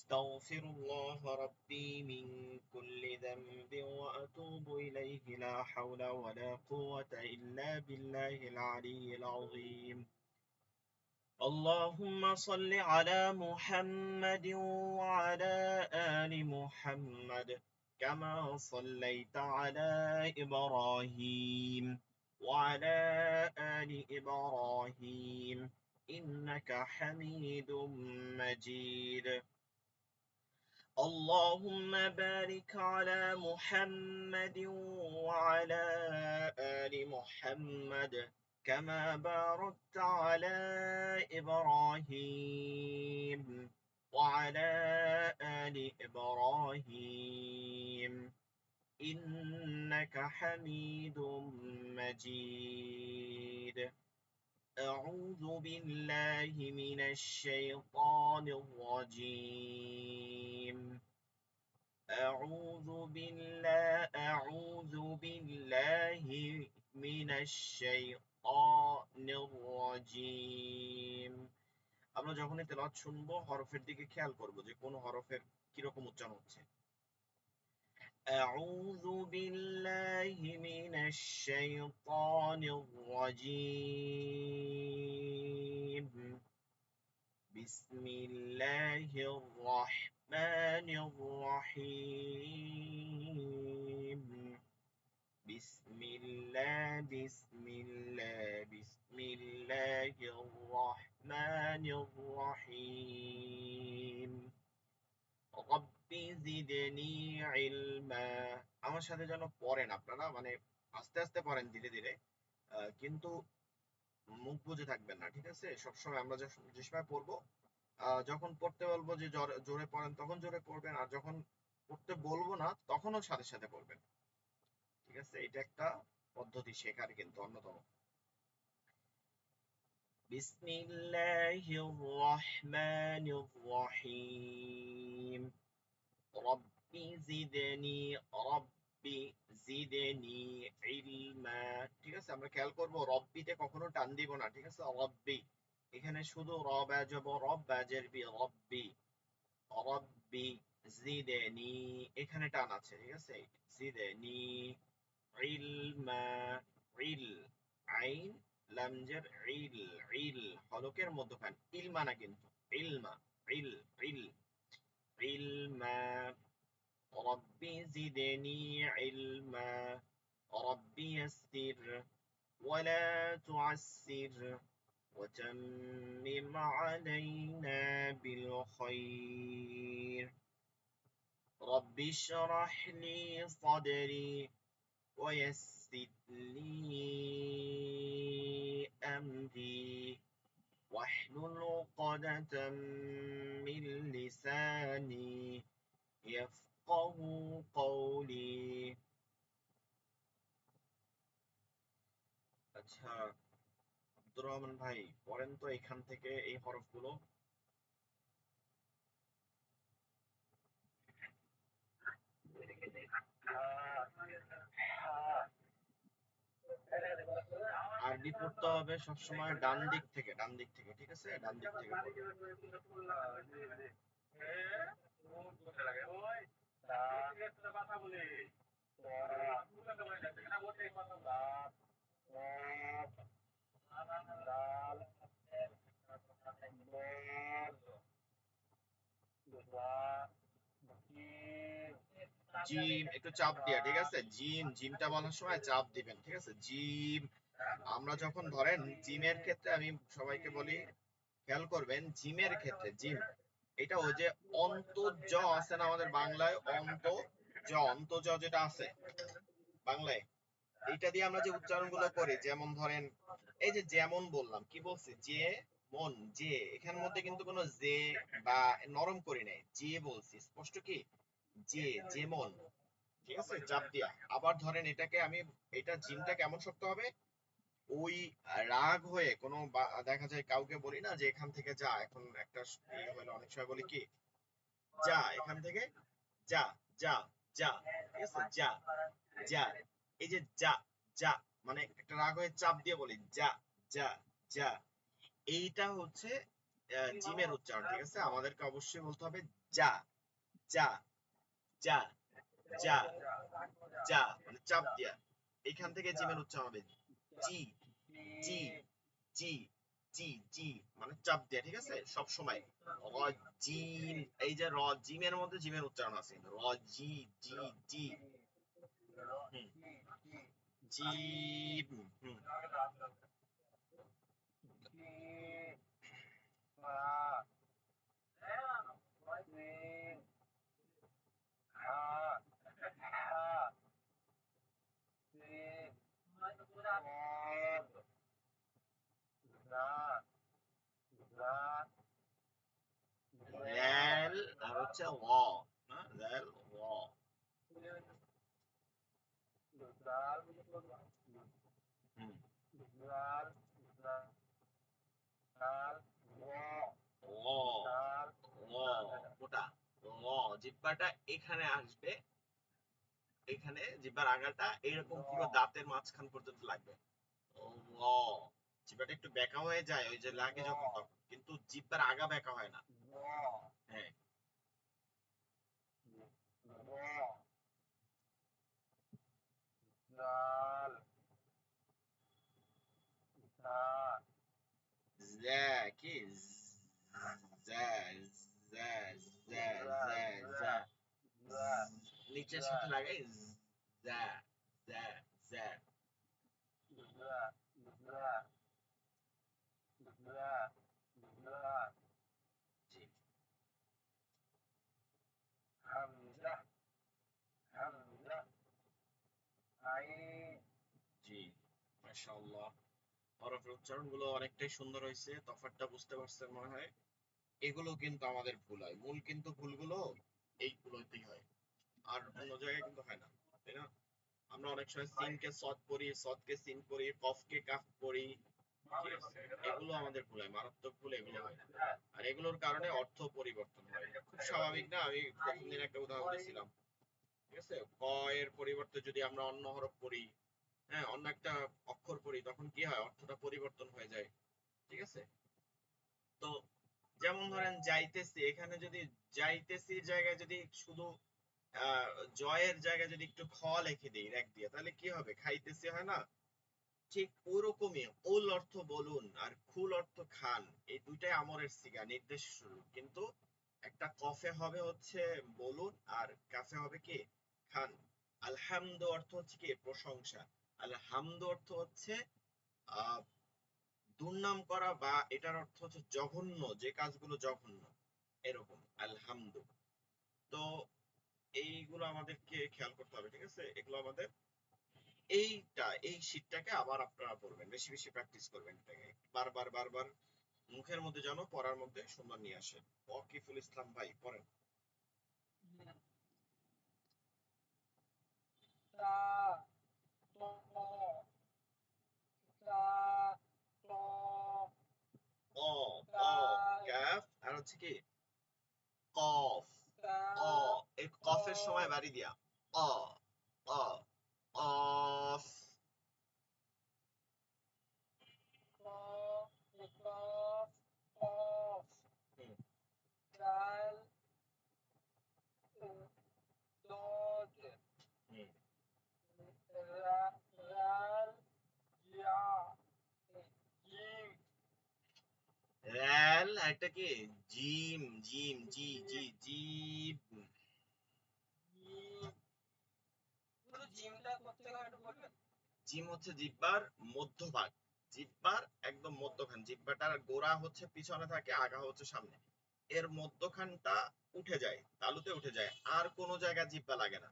أستغفر الله ربي من كل ذنب وأتوب إليه لا حول ولا قوة إلا بالله العلي العظيم اللهم صل على محمد وعلى آل محمد كما صليت على إبراهيم وعلى آل إبراهيم إنك حميد مجيد اللهم بارك على محمد وعلى آل محمد كما باركت على إبراهيم وعلى آل إبراهيم إنك حميد مجيد أعوذ بالله من الشيطان الرجيم أعوذ بالله من الشيطان الرجيم আমরা যখনই তেলাওয়াত শুনবো হরফের দিকে খেয়াল করব যে কোন হরফের কিরকম উচ্চারণ হচ্ছে أعوذ بالله من الشيطان الرجيم بسم الله الرحمن الرحيم بسم الله الرحمن الرحيم رب زدني علما আমার সাথে যেন পড়েন আপনারা মানে আস্তে আস্তে পড়েন ধীরে ধীরে কিন্তু মুখ বুজে থাকবেন না ঠিক আছে সবসময় আমরা যে সময় পড়বো যখন পড়তে বলবো যে জোরে পড়েন তখন জোরে পড়বেন আর যখন পড়তে বলবো না তখনও সাথে সাথে পড়বেন ঠিক আছে এটা একটা পদ্ধতি শেখার কিন্তু অন্যতম বিসমিল্লাহির রহমানির রহিম রব্বি জিদনি ইলমা ঠিক আছে আমরা খেয়াল করব রব্বিতে কখনো টান দিব না ঠিক আছে রব্বি এখানে শুধু র বাজব রব বাজের বি রব্বি রব্বি জিদনি এখানে টান আছে ঠিক আছে জিদনি ইলমা ইল আইন লামজের ইল হলকের মধ্যখান ইলমা না কিন্তু ইলমা ইল ইল ইলমা ربي زدني علما ربي يسر ولا تعسر وتمم علينا بالخير رب اشرح لي صدري ويسر لي أمري واحلل عقدة من لساني يفقه قولي আচ্ছা আব্দুর রহমান ভাই পড়েন তো এখান থেকে এই হরফগুলো আরবি পড়তে হবে সবসময় ডান দিক থেকে ঠিক আছে ডান দিক থেকে জিম একটু চাপ দিয়া ঠিক আছে জিমটা বলার সময় চাপ দিবেন ঠিক আছে জিম আমরা যখন ধরেন জিমের ক্ষেত্রে আমি সবাইকে বলি খেয়াল করবেন জিমের ক্ষেত্রে জিম এটা ওই যে অন্তজ আছে না আমাদের বাংলায় অন্তজ যেটা আছে বাংলায় এইটা দিয়ে আমরা যে উচ্চারণগুলো করি যেমন ধরেন এই যে যেমন বললাম কি বলছি যে মন যে এখানের মধ্যে কিন্তু কোনো যে বা নরম করি নাই যে বলছি স্পষ্ট কি যে যেমন ঠিক আছে চাপ দিয়া আবার ধরেন এটাকে আমি এটা জিমটা কেমন শক্ত হবে ওই রাগ হয়ে কোনো দেখা যায় কাউকে বলি না যে এখান থেকে যা এখন একটা হলো অনেক সময় বলি কি যা এখান থেকে যা যা যা ঠিক আছে যা যা এই যে যা যা মানে একটা রাগ হয়ে চাপ দিয়ে বলি যা যা যা এইটা হচ্ছে জিমের উচ্চারণ, ঠিক আছে? আমাদেরকে অবশ্যই বলতে হবে যা, যা, যা, যা, যা, মানে চাপ দিয়া। এখান থেকে জিমের উচ্চারণ হবে জি, জি, জি, জি, জি, মানে চাপ দিয়া, ঠিক আছে? সব সময় র জিম, এই যে র জিমের মধ্যে জিমের উচ্চারণ আছে, র জি, জি, জি, হুম, জিম, হুম, রেল, আর হচ্ছে ল, না রেল ল, হুম, ল, ল, ওটা ল, জিহ্বাটা এখানে আসবে, এখানে জিহ্বার আগাটা এরকম পুরো দাঁতের মাঝখান পর্যন্ত লাগবে, ল, জিহ্বাটা একটু বেঁকা হয়ে যায় ওই যে লাগে যখন তখন, কিন্তু জিহ্বার আগা বেঁকা হয় না। হ্যাঁ, জ্যা কি জ্যা, জ্যা, জ্যা, জ্যা, জ্যা, নিচের সাথে লাগাই জ্যা, জ্যা, জ্যা, জি, জি, মাশাআল্লাহ। হরফের উচ্চারণ গুলো অনেকটাই সুন্দর হয়েছে, তফাৎটা বুঝতে পারছেন মনে হয়। এগুলো কিন্তু আমাদের ভুল হয়, মূল কিন্তু ভুলগুলো এইগুলোতেই হয়, আর অন্য জায়গায় কিন্তু হয় না, তাই না? আমরা অনেক সময় সিনকে সদ পড়ি, সদকে সিন পড়ি, কফকে কাফ পড়ি, ঠিক আছে? এগুলো আমাদের ভুল হয়, মারাত্মক ভুল, এগুলো হয় না। আর এগুলোর কারণে অর্থ পরিবর্তন হয়, খুব স্বাভাবিক না? আমি প্রথম দিন একটা উদাহরণ দিয়েছিলাম, ঠিক আছে? ক এর পরিবর্তে যদি আমরা অন্য হরফ পড়ি, হ্যাঁ, অন্য একটা অক্ষর পড়ি, তখন কি হয়, অর্থটা পরিবর্তন হয়ে যায়, ঠিক আছে? তো যেমন ধরেন যাইতেছি, এখানে যদি যাইতেছির জায়গায় যদি শুধু আহ জয়ের জায়গায় যদি একটু খ লিখে দিই এক দিয়ে, তাহলে কি হবে, খাইতেছি হয় না? ঠিক ওরকমই ওল অর্থ বলুন আর খুল অর্থ খান, এই দুইটাই আমরের সিগা, নির্দেশ শুরু, কিন্তু একটা কফে হবে হচ্ছে বলুন, আর কাফে হবে কি খান। আলহামদু অর্থ হচ্ছে কি প্রশংসা, আলহামদু অর্থ হচ্ছে আহ দুর্নাম করা, বা এটার অর্থ হচ্ছে জঘন্য, যে কাজগুলো জঘন্য, এরকম আলহামদু। তো এইগুলো আমাদেরকে খেয়াল করতে হবে, ঠিক আছে? এগুলো আমাদের এই শীটটাকে আবার আপনারা পড়বেন, বেশি বেশি প্র্যাকটিস করবেন, এটাকে বারবার বারবার মুখের মধ্যে যেন পড়ার মধ্যে সুন্দর নিয়ে আসে। ওয়াকিফুল ইসলাম ভাই পড়েন। অ, অ, কাফ, আর হচ্ছে কি কফ, অ, এই কফের সময় বাড়ি দিয়া অ, অ, অফ, হুম, হুম, রেল, একটা কি জিম, জিম, জি, জি, জিম, জিম হচ্ছে জিহ্বার মধ্যভাগ, জিহ্বার একদম মধ্যখান, জিহ্বাটার গোড়া হচ্ছে পিছনে থাকে, আগা হচ্ছে সামনে, এর মধ্যখানটা উঠে যায়, তালুতে উঠে যায়, আর কোনো জায়গায় জিহ্বা লাগে না,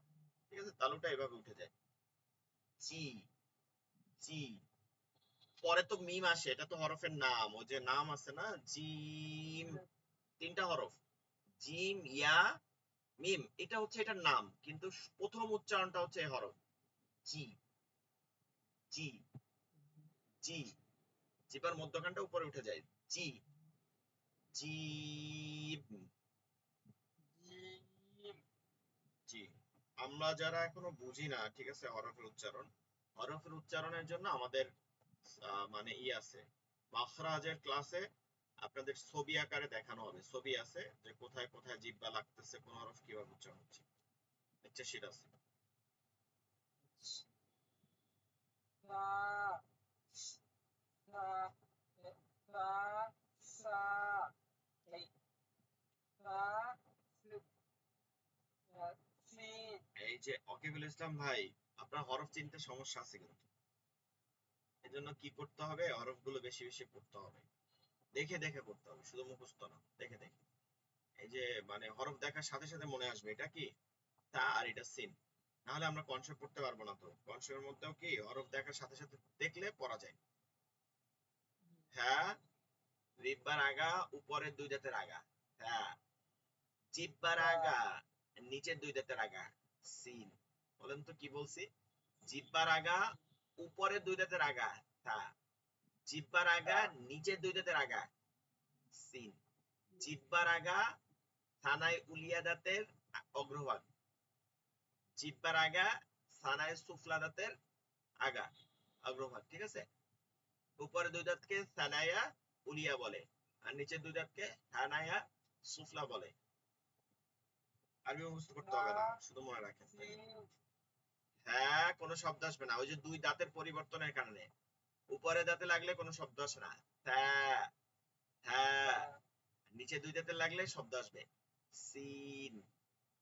ঠিক আছে? তালুটা এভাবে উঠে যায়, জি, জি। পরে তো মিম আসে, এটা তো হরফের নাম, ও যে নাম আছে না, জিম, তিনটা হরফ, জিম, ইয়া, মিম, এটা হচ্ছে এটার নাম, কিন্তু প্রথম উচ্চারণটা হচ্ছে এই হরফ, জি, জি, জি, জিহ্বার মধ্যখানটা উপরে উঠে যায়, জি, জিম, জি। আমরা যারা এখনো বুঝি না, ঠিক আছে, হরফের উচ্চারণ, হরফের উচ্চারণের জন্য আমাদের মানে ই আছে, মাখরাজের ক্লাসে আপনাদের ছবি আকারে দেখানো হবে, ছবি আছে যে কোথায় কোথায় জিহ্বা লাগতেছে, কোন হরফ কিভাবে উচ্চারণ হচ্ছে, আচ্ছা সেটা আছে। সা সা সা সা এই সা সিন। এই যে ওয়াকিবুল ইসলাম ভাই, আপনার হরফ চিনতে সমস্যা আছে কিন্তু, এজন্য কি করতে হবে, হরফগুলো বেশি বেশি পড়তে হবে, দেখে দেখে পড়তে হবে, শুধু মুখস্থ না, দেখে দেখে। এই যে মানে হরফ দেখার সাথে সাথে মনে আসবে এটা কি তা আর এটা সিন, নাহলে আমরা কনসেপ্ট পড়তে পারবো না। তো কনসেপ্টের মধ্যেও কি হরফ দেখার সাথে সাথে দেখলে পড়া যায়। হ্যাঁ, জিহ্বার আগা উপরের দুই দাঁতের আগা, হ্যাঁ। জিহ্বার আগা নিচের দুই দাঁতের আগা, সিন। বলেন তো কি বলছি? জিহ্বার আগা উপরের দুই দাঁতের আগা, হ্যাঁ। জিহ্বার আগা নিচের দুই দাঁতের আগা, সিন। জিহ্বার আগা থানায় উলিয়া দাঁতের অগ্রভাগ, জিহ্বার আগা থানায় সুফলা দাঁতের আগা, অগ্রভাগ, ঠিক আছে। উপরে দুই দাঁতকে সানায়া উলিয়া বলে, আর নিচের দুই দাঁতকে হানায়া সুফলা বলে। আরবি মুখস্থ করতে হবে না, শুধু মনে রাখেন। হ্যাঁ, কোনো শব্দ আসবে না, ওই যে দুই দাঁতের পরিবর্তনের কারণে উপরে দাঁতে লাগলে কোনো শব্দ আসে না। হ্যাঁ হ্যাঁ, নিচে দুই দাঁতে লাগলে শব্দ আসবে। সিন,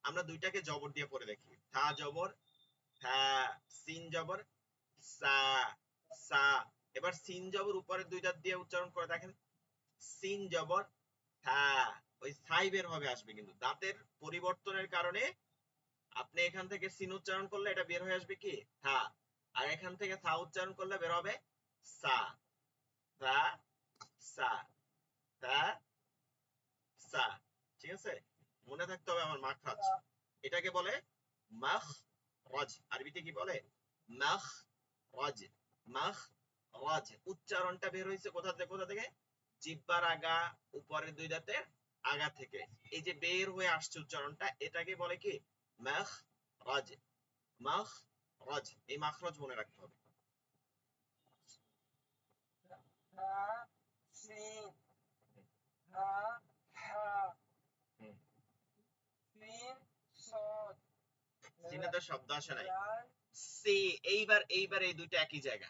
আমরা দুইটাকে জবর দিয়ে পড়ে দেখি। থা জবর হ্যাঁ, সিন জবর সা সা। এবার সিন জবর উপরে দুই দাঁত দিয়ে উচ্চারণ করে দেখেন, সিন জবর হ্যাঁ, ওই সাই বের হবে আসবে, কিন্তু দাঁতের পরিবর্তনের কারণে আপনি এখান থেকে সিন উচ্চারণ করলে এটা বের হয়ে আসবে কি হ্যাঁ, আর এখান থেকে সা উচ্চারণ করলে বের হবে সা সা সা সা সা, ঠিক আছে। মনে থাকতে হবে আমার মাখরাজ, এটাকে বলে মাখ রজ, আরবিতে কি বলে মাখ রজ, মাখ রজ। উচ্চারণটা বের হয়েছে কোথা থেকে কোথা থেকে, জিহ্বার আগা উপরের দুই দাঁতের আগা থেকে, এই যে বের হয়ে আসছে উচ্চারণটা, এটাকে বলে কি মাখ রজ, মাখ রজ। এই মাখরজ মনে রাখতে হবে। হা সিন হা হা হুম, সিন সদ সিনে তো শব্দ আসে নাই। রাল সি, এইবার এইবার এই দুইটা একই জায়গা।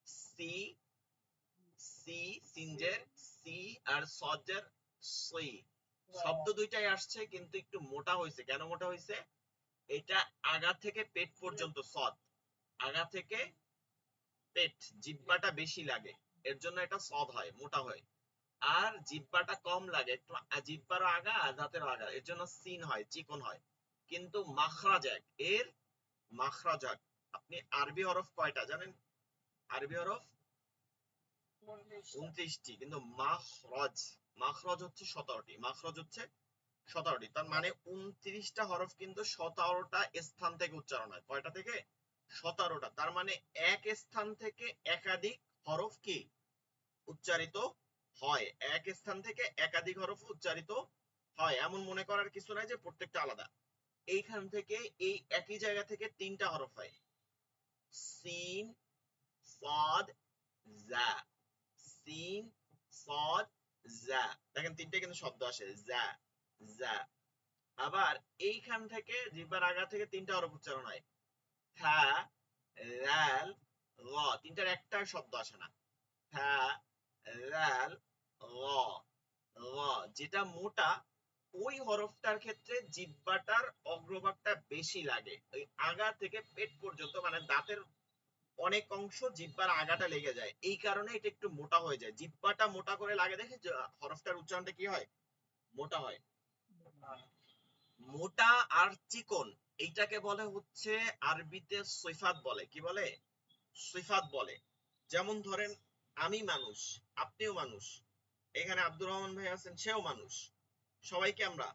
সি, সি সিনজের সি, আর সজের সই, শব্দ দুইটাই আসছে কিন্তু একটু মোটা হয়েছে। কেন মোটা হয়েছে? এটা আগা থেকে পেট পর্যন্ত সদ, আগা থেকে পেট, জিহ্বাটা বেশি লাগে, এর জন্য এটা সদ হয়, মোটা হয়। আর জিহ্বাটা কম লাগে, একটু জিহ্বারও আগা দাঁতেরও আগা, এর জন্য সিন হয়, চিকন হয়। কিন্তু মাখরাজ এক, এর মাখরাজ এক। আপনি আরবি হরফ কয়টা জানেন? আরবি হরফ 29টি, কিন্তু মাখরজ, মাখরজ হচ্ছে 17টি, মাখরজ হচ্ছে 17টি। তার মানে 29টা হরফ কিন্তু 17টা স্থান থেকে উচ্চারণ হয়। কয়টা থেকে? 17টা। তার মানে এক স্থান থেকে একাধিক হরফ কি উচ্চারিত হয়, এক স্থান থেকে একাধিক হরফ উচ্চারিত হয়। এমন মনে করার কিছু নাই যে প্রত্যেকটা আলাদা। এইখান থেকে এই একই জায়গা থেকে তিনটা হরফ হয়, সিন সাদ জা, সিন সদ জা। দেখেন তিনটে কিন্তু শব্দ আসে, জা জা। আবার এইখান থেকে জিহ্বার আগা থেকে তিনটা হরফ উচ্চারণ হয়, থা লাল ল, তিনটার একটা শব্দ আসে না। থা লাল ল ল, যেটা মোটা ওই হরফটার ক্ষেত্রে জিহ্বাটার অগ্রভাগটা বেশি লাগে, ওই আগা থেকে পেট পর্যন্ত, মানে দাঁতের অনেক অংশ জিহ্বার আগাটা লেগে যায়, এই কারণে এটা একটু মোটা হয়ে যায়। জিহ্বাটা মোটা করে লাগে দেখে হরফটার উচ্চারণটা কি হয়, মোটা হয়। মোটা আর চিকন, এইটাকে বলে হচ্ছে আরবিতে সিফাত বলে। কি বলে? সিফাত বলে। যেমন ধরেন আমি মানুষ, আপনিও মানুষ, এখানে আব্দুর রহমান ভাই আছেন, সেও মানুষ, সবাইকে আমরা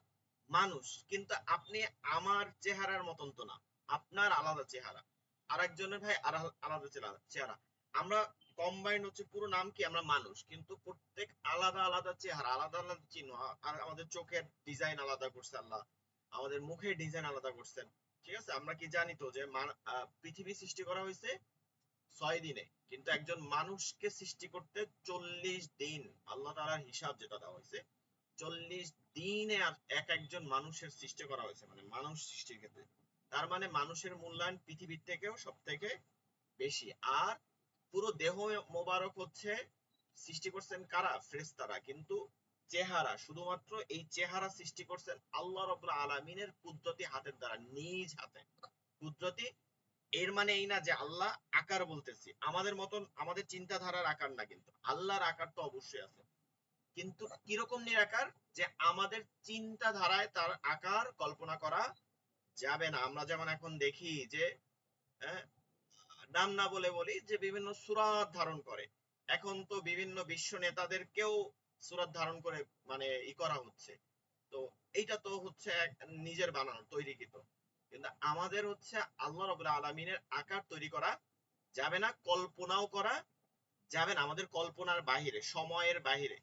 মানুষ, কিন্তু আপনি আমার চেহারার মতন তো না, আপনার আলাদা চেহারা, আর একজনের ভাই আলাদা চেহারা, আমরা কম্বাইন্ড হচ্ছে পুরো নাম কি, আমরা মানুষ, কিন্তু প্রত্যেক আলাদা আলাদা চেহারা, আলাদা আলাদা চিহ্ন, আর আমাদের চোখের ডিজাইন আলাদা করছে আল্লাহ, আমাদের মুখের ডিজাইন আলাদা করছেন। ঠিক আছে, আমরা কি জানি তো যে পৃথিবী সৃষ্টি করা হয়েছে 6 দিনে, কিন্তু একজন মানুষকে সৃষ্টি করতে 40 দিন। আল্লাহ তাআলার হিসাব যেটা দেওয়া হয়েছে, 40 দিনে এক একজন মানুষের সৃষ্টি করা হয়েছে, মানে মানুষ সৃষ্টির ক্ষেত্রে। তার মানে মানুষের মূল্যায়ন পৃথিবীর থেকেও সব থেকে বেশি। আর পুরো দেহ মোবারক হচ্ছে সৃষ্টি করছেন কারা? ফেরেশতারা। কিন্তু চেহারা, শুধুমাত্র এই চেহারা সৃষ্টি করছেন আল্লাহ রাব্বুল আলামিনের কুদরতি হাতের দ্বারা, নিজ হাতে। কুদরতি এর মানে এই না যে আল্লাহ আকার বলতেছি, আমাদের মতন আমাদের চিন্তাধারার আকার না, কিন্তু আল্লাহর আকার তো অবশ্যই আছে, কিন্তু কিরকম নিরাকার, যে আমাদের চিন্তাধারায় তার আকার কল্পনা করা যাবে না। আমরা যেমন এখন দেখি যে হ্যাঁ, নাম না বলে বলি যে বিভিন্ন সূরাত ধারণ করে। এখন তো বিভিন্ন বিশ্ব নেতাদেরকেও সূরাত ধারণ করে মানে করা হচ্ছে। তো এইটা তো হচ্ছে নিজের বানানো তৈরিকৃত। কিন্তু আমাদের হচ্ছে আল্লাহ রাব্বুল আলামিনের আকার তৈরি করা যাবে না, কল্পনাও করা যাবে না, আমাদের কল্পনার বাহিরে, সময়ের বাহিরে।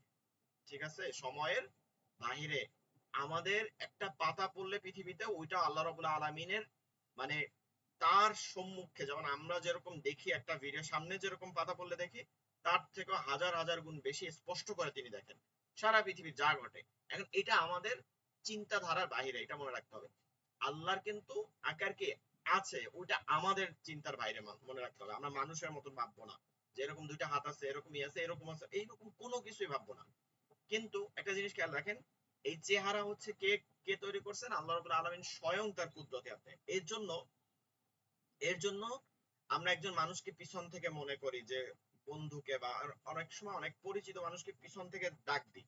ঠিক আছে, সময়ের বাহিরে। আমাদের একটা পাতা পড়লে পৃথিবীতে, ওইটা আল্লাহ রাব্বুল আলামিনের মানে তার সম্মুখে, যেমন আমরা যেরকম দেখি একটা ভিডিও সামনে যেরকম পাতা পড়লে দেখি, তার থেকে হাজার হাজার গুণ বেশি স্পষ্ট করে তিনি দেখেন সারা পৃথিবী যা ঘটে। এখন এটা আমাদের চিন্তাধারার বাহিরে, এটা মনে রাখতে হবে। আল্লাহর কিন্তু আকার কি আছে, ওইটা আমাদের চিন্তার বাইরে মনে রাখতে হবে। আমরা মানুষের মতন ভাববো না যে এরকম দুইটা হাত আছে, এরকমই আছে, এরকম আছে, এইরকম কোনো কিছুই ভাববো না। কিন্তু একটা জিনিস খেয়াল রাখেন, এই চেহারা হচ্ছে কে কে তৈরি করছেন? আল্লাহ রাব্বুল আলামিন স্বয়ং তার কুদরতে হাতে। এর জন্য আমরা একজন মানুষকে পিছন থেকে মনে করি যে বন্ধুকে, বা অনেক সময় অনেক পরিচিত মানুষকে পিছন থেকে ডাক দিই,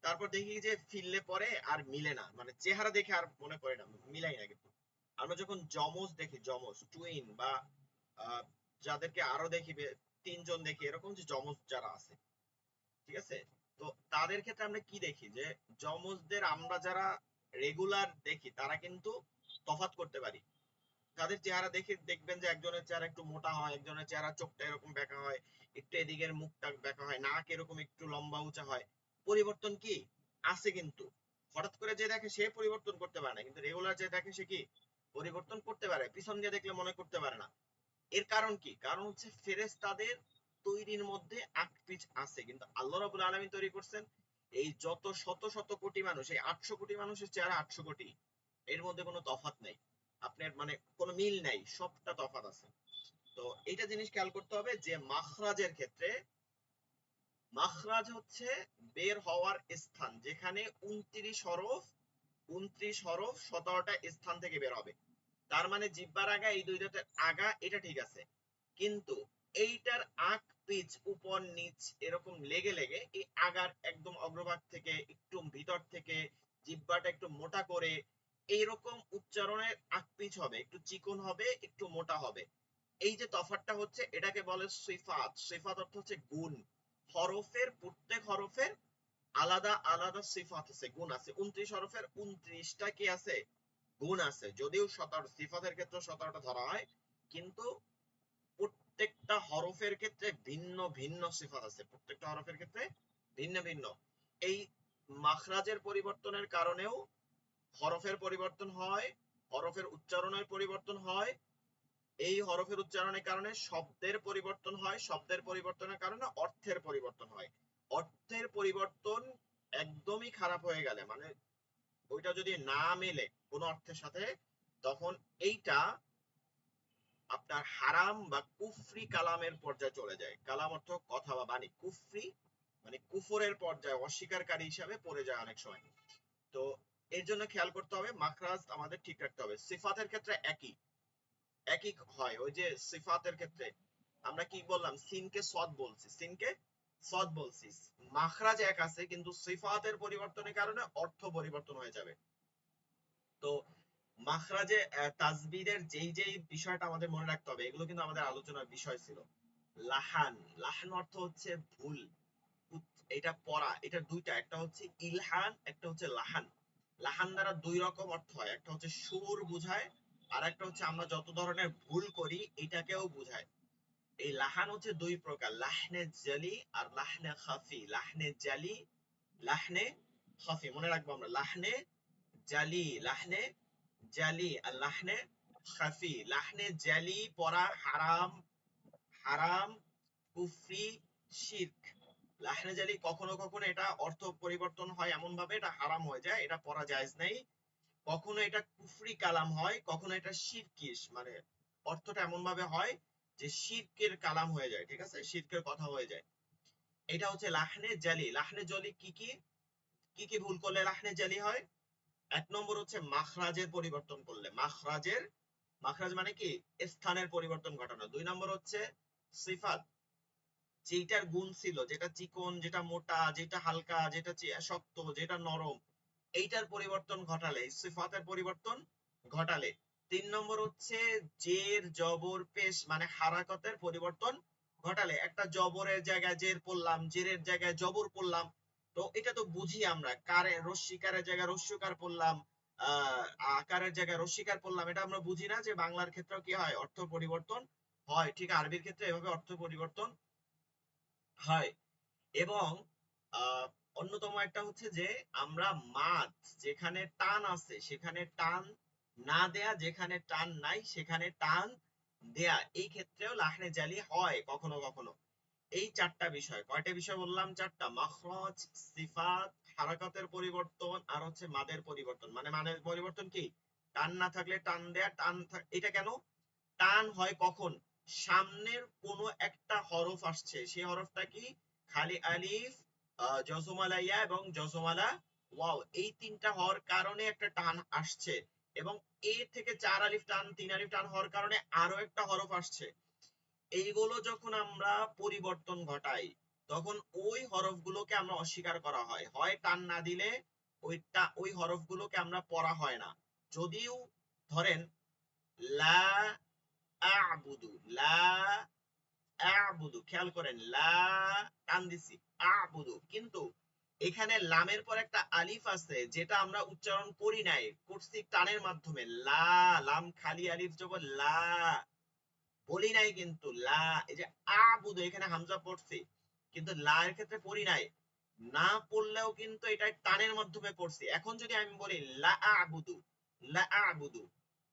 তারপর দেখি যে ফিরলে পরে আর মিলে না, মানে চেহারা দেখে আর মনে করি না, মিলাই না। কিন্তু আমরা যখন যমজ দেখি, যমজ টুইন, বা আহ, যাদেরকে আরো দেখি 3 জন দেখি, এরকম যে যমজ যারা আছে, ঠিক আছে, তো তাদের ক্ষেত্রে আমরা কি দেখি যে যমজদের আমরা যারা রেগুলার দেখি তারা কিন্তু তফাৎ করতে পারি। তাদের চেহারা দেখে দেখবেন যে একজনের চেহারা একটু মোটা হয়, একজনের চেহারা চোখটা এরকম বেঁকা হয়, একটু এদিকের মুখটা বেঁকা হয়, নাক এরকম একটু লম্বা উঁচা হয়। পরিবর্তন কি আছে, কিন্তু হঠাৎ করে যে দেখে সে পরিবর্তন করতে পারে না, কিন্তু রেগুলার যে দেখে সে কি পরিবর্তন করতে পারে, পিছন দিয়ে দেখলে মনে করতে পারে না। এর কারণ কি? কারণ হচ্ছে ফেরেশতাদের তৈরির মধ্যে আকপিচ আছে, কিন্তু আল্লাহ রাব্বুল আলামিন তৈরি করছেন এই যত শত শত কোটি মানুষ, এই 800 কোটি মানুষের চেহারা 800 কোটি, এর মধ্যে কোনো তফাৎ নাই, আপনার মানে কোনো মিল নাই, সবটা তফাৎ আছে। তো এইটা জিনিস খেয়াল করতে হবে যে মাখরাজের ক্ষেত্রে, মাখরাজ হচ্ছে বের হওয়ার স্থান, যেখানে 29 হরফ 17টা স্থান থেকে বের হবে। তার মানে জিহ্বার আগা, এই দুই দাঁতের আগা, এটা ঠিক আছে, কিন্তু এইটার আগ পিচ উপর নিচ এরকম লেগে লেগে এই আগার একদম অগ্রভাগ থেকে একটু ভিতর থেকে জিহ্বাটা একটু মোটা করে এইরকম উচ্চারণের আগ পিচ হবে, একটু চিকন হবে, একটু মোটা হবে। এই যে তফাৎটা হচ্ছে, এটাকে বলে সিফাত। সিফাত অর্থ হচ্ছে গুণ। হরফের, প্রত্যেক হরফের আলাদা আলাদা সিফাত আছে, গুণ আছে। 29 হরফের 29টা কি আছে? গুণ আছে। যদিও 17 সিফাতের ক্ষেত্রে 17টা ধরা হয়, কিন্তু প্রত্যেকটা হরফের ক্ষেত্রে ভিন্ন ভিন্ন সিফাত আছে, প্রত্যেকটা হরফের ক্ষেত্রে ভিন্ন ভিন্ন। এই মাখরাজের পরিবর্তনের কারণেও হরফের পরিবর্তন হয়, হরফের উচ্চারণের পরিবর্তন হয়। এই হরফের উচ্চারণের কারণে শব্দের পরিবর্তন হয়, শব্দের পরিবর্তনের কারণে অর্থের পরিবর্তন হয়। অর্থের পরিবর্তন একদমই খারাপ হয়ে গেলে, মানে ওইটা যদি না মেলে কোন অর্থের সাথে, তখন এইটা আপনার হারাম বা কুফরি কালামের পর্যায়ে চলে যায়। কালাম অর্থ কথা বা বাণী, কুফরি মানে কুফরের পর্যায়ে অস্বীকারী হিসাবে পড়ে যায় অনেক সময়। তো এর জন্য খেয়াল করতে হবে, মাখরাজ আমাদের ঠিক রাখতে হবে। সিফাতের ক্ষেত্রে একই একই হয়। ওই যে সিফাতের ক্ষেত্রে আমরা কি বললাম, সিনকে সদ বলছি, সিনকে সদ বলছি, মাখরাজ এক আছে, কিন্তু সিফাতের পরিবর্তনের কারণে অর্থ পরিবর্তন হয়ে যাবে। তো মাখরাজে তাজবিদের যেই যেই বিষয়টা আমাদের মনে রাখতে হবে, এগুলো কিন্তু আমাদের আলোচনার বিষয় ছিল। লাহান, লাহান অর্থ হচ্ছে ভুল, এটা পড়া, এটা দুইটা, একটা হচ্ছে ইলহান, একটা হচ্ছে লাহান। লাহান দ্বারা 2 রকম অর্থ হয়, একটা হচ্ছে সুর বুঝায়, আর একটা হচ্ছে আমরা যত ধরনের ভুল করি এটাকেও বুঝায়। এই লাহান হচ্ছে 2 প্রকার, লাহনে জালি আর লাহনে খাফি। লাহনে জালি, লাহনে খাফি, মনে রাখবো আমরা, লাহনে জালি, লাহনে জালি, আর লাহনে খাফি। লাহনে জালি পড়া হারাম, হারাম, কুফরি, শিরক। লাহনে জালি কখনো কখনো এটা অর্থ পরিবর্তন হয় এমন ভাবে এটা হারাম হয়ে যায়, এটা পড়া জায়েজ নাই। কখনো এটা কুফরি কালাম হয়, কখনো এটা শিরকিশ, মানে অর্থটা এমন ভাবে হয় যে শিরকের কালাম হয়ে যায়, ঠিক আছে, শিরকের কথা হয়ে যায়। এটা হচ্ছে লাহনে জালি। লাহনে জালি কি কি কি কি ভুল করলে লাহনে জালি হয়? এক নম্বর হচ্ছে মাখরাজের পরিবর্তন করলে, মাখরাজ মানে কি স্থানের পরিবর্তন ঘটানো। দুই নম্বর হচ্ছে সিফাত, যেটার গুণ ছিল, যেটা চিকন, যেটা মোটা, যেটা হালকা, যেটা শক্ত, যেটা নরম, এইটার পরিবর্তন ঘটালে, সিফাতের পরিবর্তন ঘটালে। তিন নম্বর হচ্ছে জের জবর পেশ মানে হারাকতের পরিবর্তন ঘটালে, একটা জবরের জায়গায় জের পড়লাম, জেরের জায়গায় জবর পড়লাম। তো এটা তো বুঝি আমরা, কারে রস্যিকারের জায়গায় রস্যকার পড়লাম, আকারের জায়গায় রস্যিকার পড়লাম, এটা আমরা বুঝি না যে বাংলার ক্ষেত্রেও কি হয়, অর্থ পরিবর্তন হয়। ঠিক আরবির ক্ষেত্রে এভাবে অর্থ পরিবর্তন হয়। এবং আহ, অন্যতম একটা হচ্ছে যে আমরা মাদ যেখানে টান আছে সেখানে টান না দেয়া, যেখানে টান নাই সেখানে টান দেয়া, এই ক্ষেত্রেও লাহনে জালি হয় কখনো কখনো। এই চারটা বিষয়, কয়টা বিষয় বললাম? চারটা। মাখরাজ, সিফাত, হারাকাতের পরিবর্তন, আর হচ্ছে মাদের পরিবর্তন। মানে মানের পরিবর্তন কি, টান না থাকলে টান দেয়া, এটা কেন টান হয় কখন? সামনের কোনো একটা হরফ আসছে, সেই হরফটা কি, খালি আলিফ, জজমালা ইয়া এবং জজমালা ওয়াও, এই তিনটা হওয়ার কারণে একটা টান আসছে। এবং এ থেকে চার আলিফ টান, তিন আলিফ টান হওয়ার কারণে আরো একটা হরফ আসছে। এইগুলো যখন আমরা পরিবর্তন ঘটাই তখন ওই হরফগুলোকে আমরা অস্বীকার করা হয়, হয় টান না দিলে ওই হরফগুলোকে আমরা পড়া হয় না। যদিও ধরেন লা আ'বুদু, লা আ'বুদু, খেয়াল করেন লা টান দিছি, আ'বুদু, কিন্তু এখানে লামের পর একটা আলিফ আছে যেটা আমরা উচ্চারণ করি নাই, করছি টানের মাধ্যমে, লা, লাম খালি আলিফ জবর লা, বলি নাই কিন্তু লা, এই যে আ'বুদু এখানে হামজা পড়ছি কিন্তু লা এর ক্ষেত্রে পড়ি নাই, না পড়লেও কিন্তু এটা টানের মাধ্যমে পড়ছি। এখন যদি আমি বলি লা আ'বুদু, লা আ'বুদু,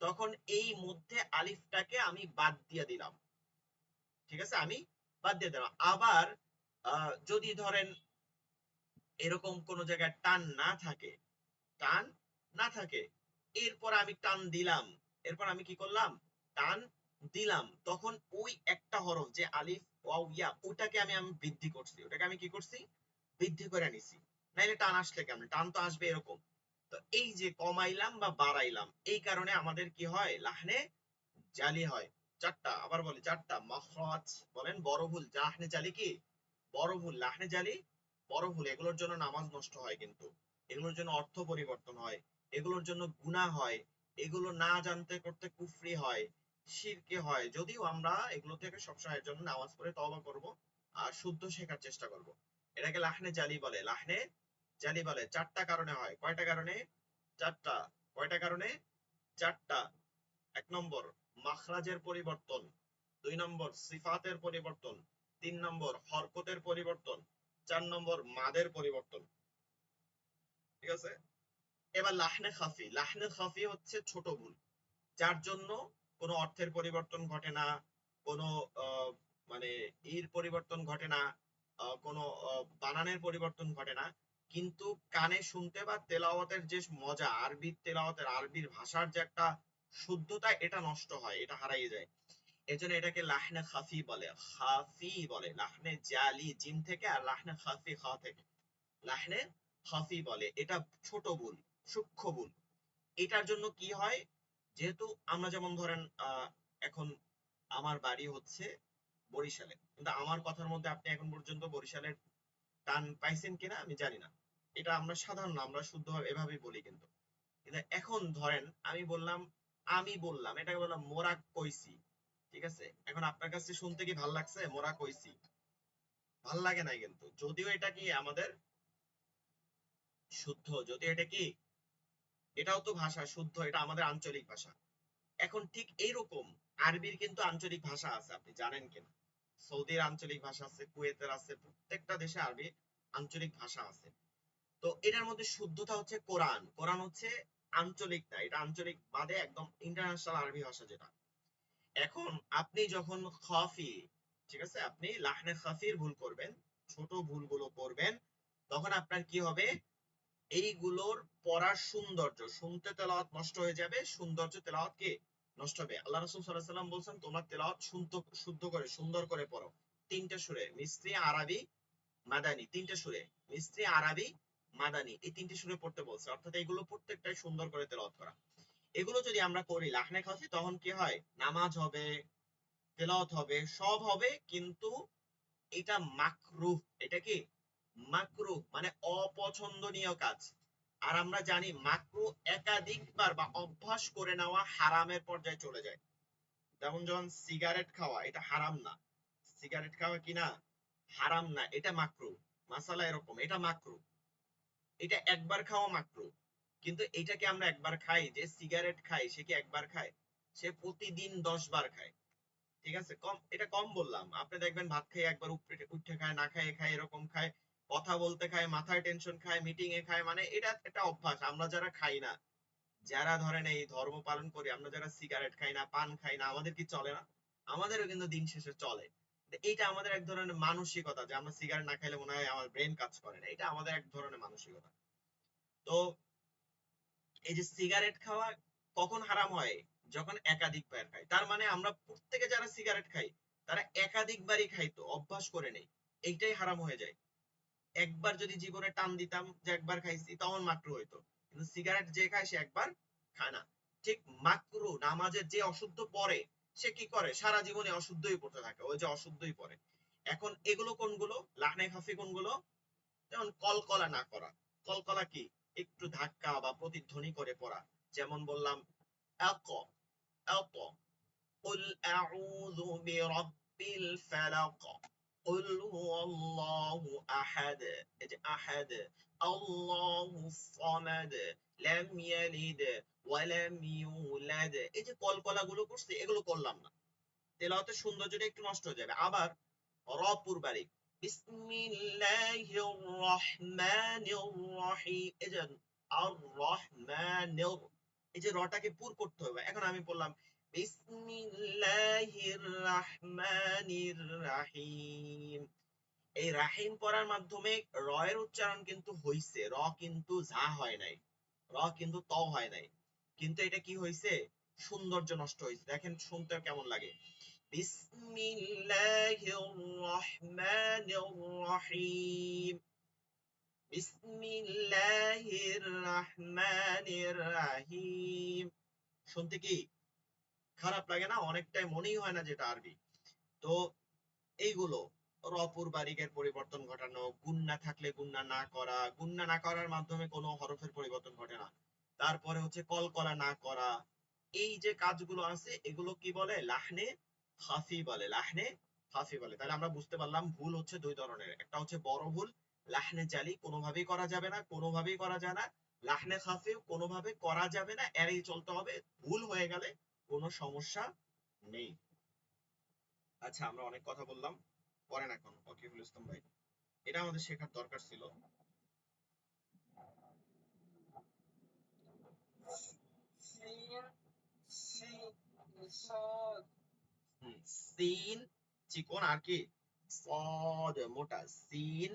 তখন এই মধ্যে আলিফটাকে আমি বাদ দিয়ে দিলাম, ঠিক আছে, আমি বাদ দিয়ে দিলাম। আবার যদি ধরেন এরকম কোন জায়গায় টান না থাকে, টান না থাকে, এরপর আমি টান দিলাম, এরপর আমি কি করলাম, টান দিলাম, তখন ওই একটা হরফ যে আলিফ ওয়াও ইয়া, ওটাকে আমি বৃদ্ধি করছি, ওটাকে আমি কি করছি, বৃদ্ধি করে নিছি। নাইলে টান আসলে কেমন, টান তো আসবে এরকম। তো এই যে কমাইলাম বা বাড়াইলাম, এই কারণে আমাদের কি হয়, লাহনে জালি হয়। চারটা, আবার বলি চারটা। মাখরাজ বলেন বড় ভুল, লাহনে জালি কি বড় ভুল, লাহনে জালি বড় ভুল। এগুলোর জন্য নামাজ নষ্ট হয়, কিন্তু এগুলোর জন্য অর্থ পরিবর্তন হয়, এগুলোর জন্য গুনাহ হয়, এগুলো না জানতে করতে কুফরি হয়, শিরকে হয়। যদিও আমরা এগুলো থেকে সবসময়ের জন্য নামাজ পড়ে তওবা করব আর শুদ্ধ শেখার চেষ্টা করব। এটাকে লাহনে জালি বলে, লাহনে জালি বলে। চারটা কারণে হয়। কয়টা কারণে? চারটা। কয়টা কারণে? চারটা। এক নম্বর মাখরাজের পরিবর্তন, দুই নম্বর সিফাতের পরিবর্তন, তিন নম্বর হরকতের পরিবর্তন, চার নম্বর মাদের পরিবর্তন, ঠিক আছে। এবার লাহনে খাফি। লাহনে খাফি হচ্ছে ছোট ভুল, যার জন্য কোনো অর্থের পরিবর্তন ঘটে না, কোনো আহ, মানে পরিবর্তন ঘটে না, কোনো বানানের পরিবর্তন ঘটে না, কিন্তু কানে শুনতে বা তেলাওয়াতের যে মজা, আরবি তেলাওয়াতের, আরবির ভাষার যে একটা শুদ্ধতা, এটা নষ্ট হয়, এটা হারিয়ে যায়। এজন্য এটাকে লাহনে খাফি বলে, খাফি বলে, লাহনে জালি জিম থেকে, আর লাহনে খাফি খা থেকে, লাহনে খাফি বলে। এটা ছোট ভুল, সূক্ষ্ম ভুল। এটার জন্য কি হয়, যেহেতু আমরা যেমন ধরেন এখন আমার বাড়ি হচ্ছে বরিশালে, কিন্তু আমার কথার মধ্যে আপনি এখন পর্যন্ত বরিশালের টান পাইছেন কিনা আমি জানি না। এটা আমরা সাধারণ, আমরা শুদ্ধভাবে এভাবেই বলি, কিন্তু কিন্তু এখন ধরেন আমি বললাম এটাকে বললাম মোরা কইছি, ঠিক আছে। এখন আপনার কাছে শুনতে কি ভাল লাগছে মোরা কইছি? ভাল লাগে নাই, কিন্তু যদিও এটা কি আমাদের শুদ্ধ, যদিও এটা কি, এটাও তো ভাষা শুদ্ধ, এটা আমাদের আঞ্চলিক ভাষা। এখন ঠিক এইরকম আরবির কিন্তু আঞ্চলিক ভাষা আছে, আপনি জানেন কিনা? সৌদির আঞ্চলিক ভাষা আছে, কুয়েতের আছে, প্রত্যেকটা দেশে আরবি আঞ্চলিক ভাষা আছে। তো এটার মধ্যে শুদ্ধতা হচ্ছে কোরআন, কোরআন হচ্ছে আঞ্চলিক না, এটা আঞ্চলিক বাদে একদম ইন্টারন্যাশনাল আরবি ভাষা যেটা। এখন আপনি যখন খাফি ঠিক আছে, আপনি লাহনে খাফির ভুল করবেন, ছোট ভুলগুলো করবেন, তখন আপনার কি হবে, এইগুলোর পড়ার সৌন্দর্য, শুনতে তেলাওয়াত নষ্ট হয়ে যাবে, সৌন্দর্য তেলাওয়াত কি নষ্ট হবে। আল্লাহ রাসূল সাল্লাল্লাহু আলাইহি ওয়াসাল্লাম বলছেন তোমরা তেলাওয়াত শুদ্ধ করে সুন্দর করে পড়ো, তিনটা সুরে, মিসরি, আরবি, মাদানি, তিনটা সুরে, মিসরি, আরবি, মাদানি, এই তিনটে সুরে পড়তে বলছে, অর্থাৎ এগুলো প্রত্যেকটাই সুন্দর করে তেলাওয়াত করা। এগুলো যদি আমরা করি লাহনে খাফি, তখন কি হয়, নামাজ হবে, তেলাওয়াত হবে, সব হবে, কিন্তু এটা মাকরুহ, এটা কি মাকরুহ মানে অপছন্দনীয় কাজ। আর আমরা জানি মাকরুহ একাধিকবার বা অভ্যাস করে নেওয়া হারামের পর্যায়ে চলে যায়। যেমন যখন সিগারেট খাওয়া, এটা হারাম না, সিগারেট খাওয়া কি না হারাম না, এটা মাকরুহ, মাসালা এরকম, এটা মাকরুহ, এটা একবার খাওয়া মাকরুহ। কিন্তু এটাকে আমরা একবার খাই, যে সিগারেট খাই সে কি একবার খায়, সে প্রতিদিন 10 বার খায়। ঠিক আছে, কম, এটা কম বললাম, আপনি দেখবেন ভাত খেয়ে একবার উঠে খায়, না খায় খায়, এরকম খায়, কথা বলতে খায়, মাথায় টেনশন খায়, মিটিং এ খায়, মানে এটা একটা অভ্যাস। আমরা যারা খাই না, যারা ধরেন এই ধর্ম পালন করি, আমরা যারা সিগারেট খাই না, পান খাই না, আমাদের কি চলে না, আমাদেরও কিন্তু দিন শেষে চলে। এইটা আমাদের এক ধরনের মানসিকতা, যে আমরা সিগারেট না খাইলে মনে হয় আমার ব্রেন কাজ করে না, এটা আমাদের এক ধরনের মানসিকতা। তো এই যে সিগারেট খাওয়া কখন হারাম হয়, যখন একাধিকবার খাই, তার মানে আমরা প্রত্যেকে যারা সিগারেট খাই তারা একাধিকবারই খাইতো, অভ্যাস করে নেই, এইটাই হারাম হয়ে যায়। একবার যদি জীবনে টান দিতাম যে একবার খাইছি, তখন মাকরু হইতো, কিন্তু সিগারেট যে খায় সে একবার খায় না। ঠিক মাকরু, নামাজের যে অশুদ্ধ পড়ে সে কি করে, সারা জীবনে অশুদ্ধই পড়তে থাকে, ওই যে অশুদ্ধই পড়ে। এখন এগুলো কোনগুলো, লাহনে খাফি কোনগুলো, যেমন কলকলা না করা। কলকলা কি, একটু ধাক্কা বা প্রতিধ্বনি করে পড়া, যেমন বললাম আক, আক, قل أعوذ برب الفلق قل هو الله أحد أحد الله الصمد لم يلد ولم يولد। এই যে কলকলা গুলো করছি, এগুলো করলাম না, তেলাওয়াতের সৌন্দর্যটা একটু নষ্ট হয়ে যাবে। আবার র পূর্বারিক, বিসমিল্লাহির রহমানির রহিম, এই যে আর রহমানির, এই যে রটাকে পুর করতে হবে। এখন আমি বললাম বিসমিল্লাহির রহমানির রহিম, এই রাহিম পড়ার মাধ্যমে র এর উচ্চারণ কিন্তু হইছে, র কিন্তু যা হয় নাই, র কিন্তু ত হয় নাই, কিন্তু এটা কি হইছে, সৌন্দর্য নষ্ট হয়েছে। দেখেন শুনতে কেমন লাগে, বিসমিল্লাহির রহমানির রহিম, বিসমিল্লাহির রহমানির রহিম, শুনতে কি খারাপ লাগে না, অনেকটাই মনেই হয় না যেটা আরবি। তো এইগুলো রপুর বারিকের পরিবর্তন ঘটানো, গুন্না থাকলে গুন্না না করা, গুন্না না করার মাধ্যমে কোনো হরফের পরিবর্তন ঘটে না। তারপরে হচ্ছে কলকলা না করা, এই যে কাজগুলো আছে এগুলো কি বলে, লাহনে খাফি বলে, লাহনে খাফি বলে। তাহলে আমরা বুঝতে পারলাম ভুল হচ্ছে দুই ধরনের, একটা হচ্ছে বড় ভুল, লাহনে জালি কোনোভাবেই করা যাবে না, কোনোভাবেই করা যায় না, লাহনে খাফি কোনোভাবে করা যাবে না, এড়িয়ে চলতে হবে, ভুল হয়ে গেলে কোনো সমস্যা নেই। আচ্ছা, আমরা অনেক কথা বললাম, পড়েন এখন ওয়াকিবুল ইসলাম ভাই, এটা আমাদের শেখার দরকার ছিল। سين سين صاد সিন চিকন, আর কি সদ মোটা, সিন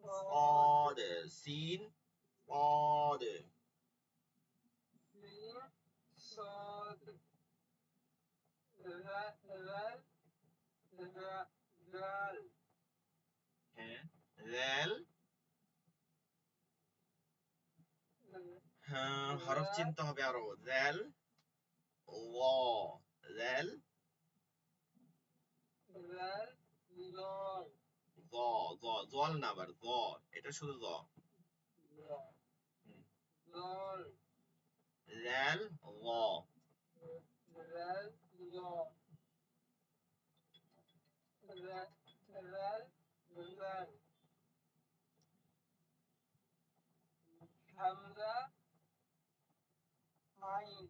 ضاد সদ, সিন সদ, سين صاد ذال ذال হ্যাঁ রেল, হ্যাঁ হরফ ذال চিনতে হবে আরো, রেল, ল, রেল, ذال ضال জ, জল না, আবার জ, এটা শুধু জ, ضال রেল, ল, ذال ضال ذال ذال حمزة عين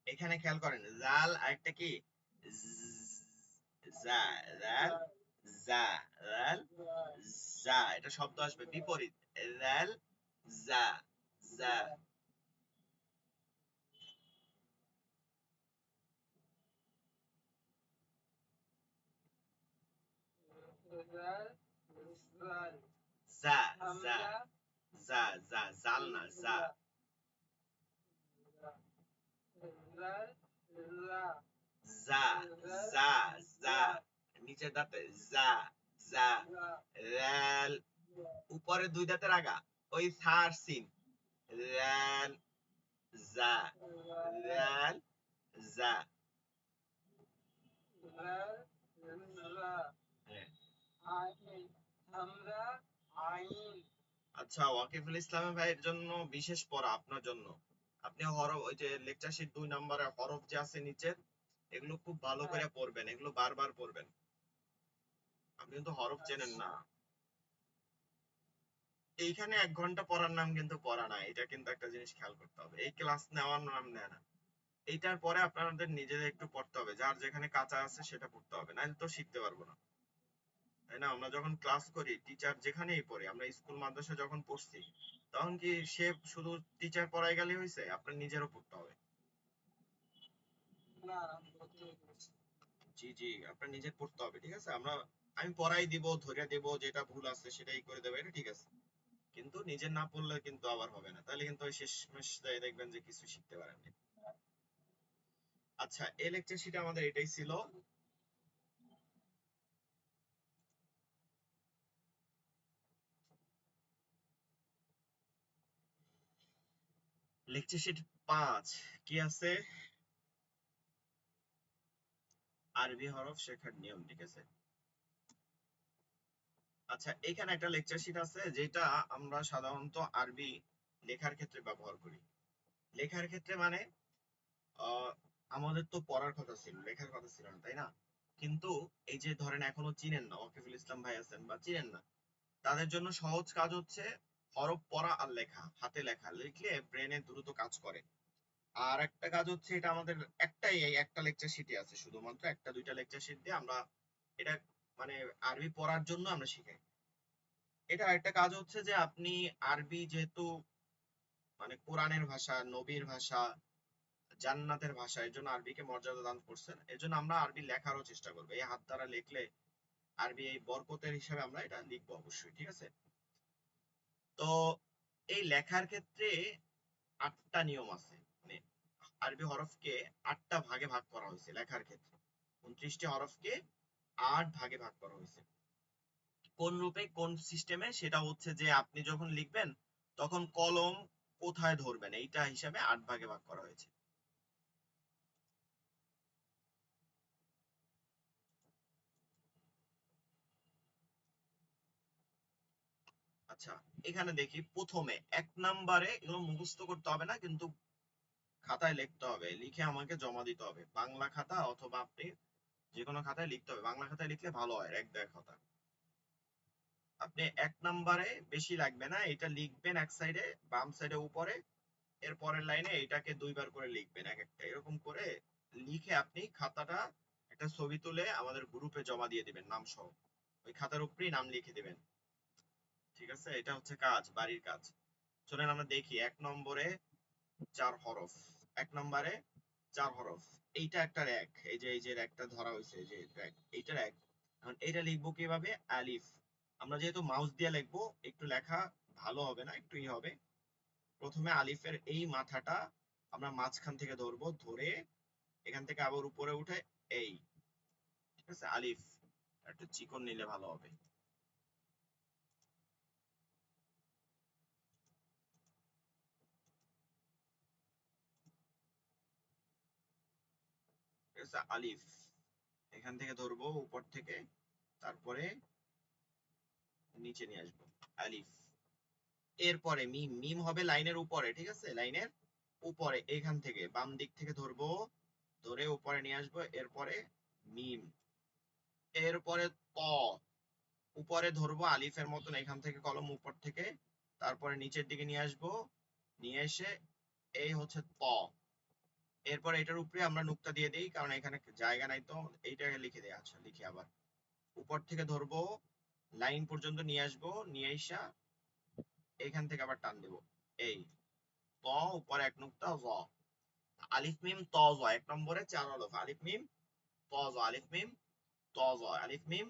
এখানে খেয়াল করেন জাল আরেকটা কি, জা, জাল, জা, জাল, জা, এটা শব্দ আসবে বিপরীত, জাল, জা, জা। জাল জাল জা জা হামজা জা জা জাল না জা জাল জা জা জা জা নিচের দাঁতে জা জা রেল উপরে দুই দাঁতের আগা ওই সার সিন রেল জা রেল জা জাল জা হ্যাঁ। আইন হামজা আইন আচ্ছা ওয়াকিফুল ইসলাম ভাইয়ের জন্য বিশেষ পড়া আপনার জন্য আপনি হরফ ওই যে লেকচার শিট 2 নম্বরে হরফ যে আছে নিচের এগুলো খুব ভালো করে পড়বেন এগুলো বারবার পড়বেন আপনি কিন্তু হরফ চেনেন না এইখানে 1 ঘন্টা পড়ার নাম কিন্তু পড়া না এটা কিন্তু একটা জিনিস খেয়াল করতে হবে এই ক্লাস নেওয়ার নাম নেয় না এইটার পরে আপনাদের নিজেদের একটু পড়তে হবে যার যেখানে কাঁচা আছে সেটা পড়তে হবে নাহলে তো শিখতে পারবো না তাই না আমরা যখন ক্লাস করি টিচার যেখানেই পড়ি আমরা স্কুল মাদ্রাসা যখন পড়ছি তখন কি সে শুধু টিচার পড়াই গেলে হয়েছে আপনার নিজেরও পড়তে হবে না জি জি আপনার নিজের পড়তে হবে ঠিক আছে আমি পড়াই দিব ধরে দেব যেটা ভুল আছে সেটাই করে দেবো এটা ঠিক আছে কিন্তু নিজের না পড়লে কিন্তু আবার হবে না তাহলে কিন্তু ওই শেষমেশ যায় দেখবেন যে কিছু শিখতে পারেননি আচ্ছা এই লেকচার শিটে আমাদের এটাই ছিল লেকচার শিট 5 কি আছে আরবি হরফ শেখার নিয়ম ঠিক আছে আচ্ছা এখানে একটা লেকচার শিট আছে যেটা আমরা সাধারণত আরবি লেখার ক্ষেত্রে ব্যবহার করি লেখার ক্ষেত্রে মানে আমাদের তো পড়ার কথা ছিল লেখার কথা ছিল না তাই না কিন্তু এই যে ধরেন এখনো চিনেন না ওয়াকিফুল ইসলাম ভাই আছেন বা চিনেন না তাদের জন্য সহজ কাজ হচ্ছে হরফ পড়া আর লেখা হাতে লেখা লিখলে ব্রেনে দ্রুত কাজ করে আর একটা কাজ হচ্ছে এটা আমাদের এই একটা লেকচার শিটে আছে শুধুমাত্র একটা দুইটা লেকচার শিট দিয়ে আমরা এটা মানে আরবি পড়ার জন্য আমরা শিখাই এটা একটা কাজ হচ্ছে যে আপনি আরবি যেহেতু মানে কোরআনের ভাষা নবীর ভাষা জান্নাতের ভাষা এর জন্য আরবিকে মর্যাদা দান করছেন এর জন্য আমরা আরবি লেখারও চেষ্টা করবো এই হাত দ্বারা লিখলে আরবি এই বরকতের হিসাবে আমরা এটা লিখবো অবশ্যই ঠিক আছে তো এই লেখার ক্ষেত্রে 8টা নিয়ম আছে মানে আরবি হরফকে 8টা ভাগে ভাগ করা হয়েছে লেখার ক্ষেত্রে 29টি হরফকে 8 ভাগে ভাগ করা হয়েছে কোন রূপে কোন সিস্টেমে সেটা হচ্ছে যে আপনি যখন লিখবেন তখন কলম কোথায় ধরবেন এইটা হিসাবে 8 ভাগে ভাগ করা হয়েছে আচ্ছা এখানে দেখি প্রথমে 1 নম্বরে এগুলো মুখস্থ করতে হবে না কিন্তু খাতায় লিখতে হবে লিখে আমাকে জমা দিতে হবে বাংলা খাতা অথবা আপনি যে কোনো খাতায় লিখতে হবে বাংলা খাতায় লিখলে ভালো হয় 1-2 খাতা আপনি 1 নম্বরে বেশি লাগবে না এটা লিখবেন এক সাইডে বাম সাইডে উপরে এর পরের লাইনে এটাকে 2 বার করে লিখবেন এক একটা এরকম করে লিখে আপনি খাতাটা একটা ছবি তুলে আমাদের গ্রুপে জমা দিয়ে দিবেন নাম সহ ওই খাতার উপরেই নাম লিখে দিবেন ঠিক আছে এটা হচ্ছে কাজ বাড়ির কাজ চলেন আমরা দেখি 1 নম্বরে 4 হরফ 1 নম্বরে 4 হরফ এইটা একটা র্যাক এই যে র্যাকটা ধরা হয়েছে এই যে র্যাক এইটা র্যাক এখন এটা লিখবো কিভাবে আলিফ আমরা যেহেতু মাউস দিয়ে লিখবো একটু লেখা ভালো হবে না একটু হবে প্রথমে আলিফের এই মাথাটা আমরা মাঝখান থেকে ধরবো ধরে এখান থেকে আবার উপরে উঠে এই ঠিক আছে আলিফ একটু চিকন নিলে ভালো হবে ঠিক আছে আলিফ এখান থেকে ধরবো উপর থেকে তারপরে নিচে নিয়ে আসবো আলিফ এরপরে মিম মিম হবে লাইনের উপরে ঠিক আছে লাইনের উপরে এখান থেকে বাম দিক থেকে ধরবো ধরে উপরে নিয়ে আসবো এরপরে মিম এরপরে ত উপরে ধরবো আলিফের মতন এখান থেকে কলম উপর থেকে তারপরে নিচের দিকে নিয়ে আসবো নিয়ে এসে এই হচ্ছে ত এরপর এটার উপরে আমরা নুক্তা দিয়ে দিই কারণ এখানে জায়গা নাই তো এইটাকে লিখে দেই আচ্ছা লিখি আবার উপর থেকে ধরবো লাইন পর্যন্ত নিয়ে আসবো নিয়ে আসা এখান থেকে আবার টান দেবো এই ত উপরে এক নুক্তা জ আলিফ মিম ত জ 1 নম্বরে 4 হরফ আলিফ মিম ত জ আলিফ মিম ত জ আলিফ মিম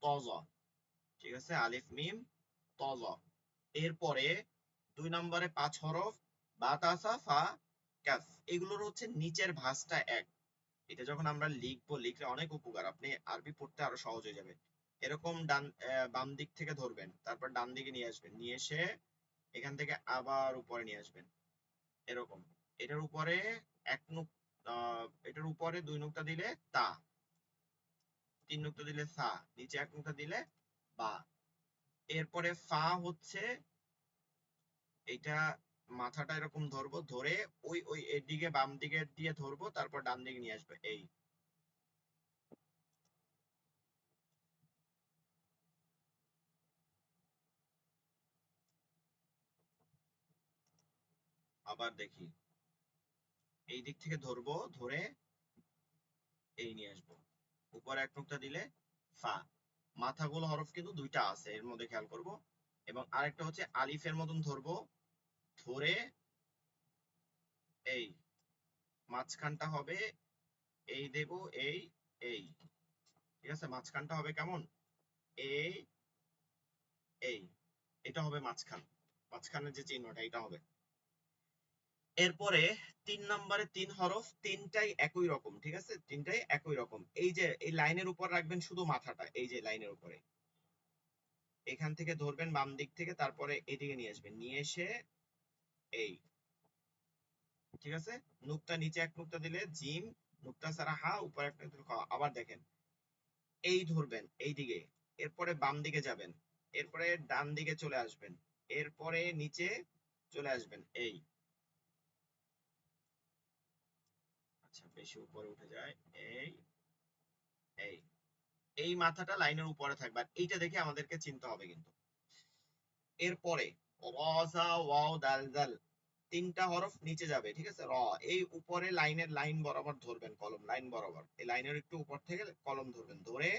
ত জ ঠিক আছে, আলিফ মিম ত জ। এরপরে 2 নম্বরে 5 হরফ বা তা সা ফা কাফ, এগুলোর হচ্ছে নিচের ভাঁজটা এক। এটা যখন আমরা লিখবো, লিখলে অনেক উপকার, আপনি আরবি পড়তে আরো সহজ হয়ে যাবে। এরকম বাম দিক থেকে ধরবেন, তারপর ডান দিকে নিয়ে আসবেন, নিয়ে এসে এখান থেকে আবার উপরে নিয়ে আসবেন, এরকম। এটার উপরে এটার উপরে 2 নুক্তা দিলে তা, 3 নুক্তা দিলে সা, নিচে 1 নুক্তা দিলে বা। এরপরে ফা হচ্ছে এটা, মাথাটা এরকম ধরবো, ধরে ওই ওই এদিকে বাম দিকে দিয়ে ধরবো, তারপর ডান দিকে নিয়ে আসবে, এই। আবার দেখি, এই দিক থেকে ধরবো, ধরে এই নিয়ে আসবো, উপরে 1 নুক্তা দিলে ফা। মাথাগুলো হরফ কিন্তু দুইটা আছে এর মধ্যে, খেয়াল করব। এবং আরেকটা হচ্ছে আলিফের মতন ধরবো, ধরে এই মাঝখানটা হবে এই দেব, এই এই, ঠিক আছে, মাঝখানটা হবে কেমন, এই এই, এটা হবে মাঝখান, মাঝখানের যে চিহ্নটা এটা হবে। এরপরে 3 নম্বরে 3 হরফ, তিনটাই একই রকম, ঠিক আছে, তিনটাই একই রকম। এই যে এই লাইনের উপর রাখবেন শুধু মাথাটা, এই যে লাইনের উপরে, এখান থেকে ধরবেন বাম দিক থেকে, তারপরে এদিকে নিয়ে আসবেন, নিয়ে এসে এই, ঠিক আছে। নুক্তা নিচে 1 নুক্তা দিলে জিম, নুক্তা ছাড়া হা, উপরে 1 নুক্তা দিলে খ। আবার দেখেন, এই ধরবেন এই দিকে, এরপরে বাম দিকে যাবেন, এরপরে ডান দিকে চলে আসবেন, এরপরে নিচে চলে আসবেন, এই। আচ্ছা, বেশি উপরে উঠে যায়, এই এই, এই মাথাটা লাইনের উপরে থাকবে, আর এইটা দেখে আমাদেরকে চিনতে হবে কিন্তু। এরপরে রজা ওয়াও দাল জাল, তিনটা হরফ নিচে যাবে, ঠিক আছে। র, এই উপরে লাইনের লাইন বরাবর ধরবেন, কলম লাইন বরাবর, এই লাইনের একটু উপর থেকে কলম ধরবেন, ধরে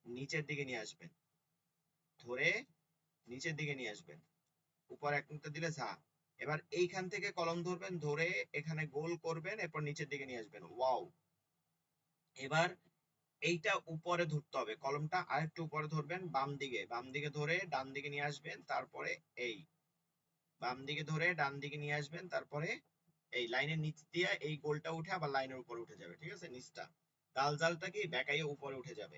নিচের দিকে নিয়ে আসবেন, ধরে নিচের দিকে নিয়ে আসবেন, উপর 1 নুক্তা দিলে ঝা। এবার এইখান থেকে কলম ধরবেন, ধরে এখানে গোল করবেন, এরপর নিচের দিকে নিয়ে আসবেন, ওয়াও। এবার এইটা উপরে ধরতে হবে, কলমটা আরেকটু উপরে ধরবেন, বাম দিকে, বাম দিকে ধরে ডান দিকে নিয়ে আসবেন, তারপরে এই, বাম দিকে ধরে ডান দিকে নিয়ে আসবেন, তারপরে এই লাইনের নিচ দিয়ে এই গোলটা উঠে আবার লাইনের উপরে উঠে যাবে, ঠিক আছে, নিচটা দাল জালটা কি বেকাইয়ে উপরে উঠে যাবে।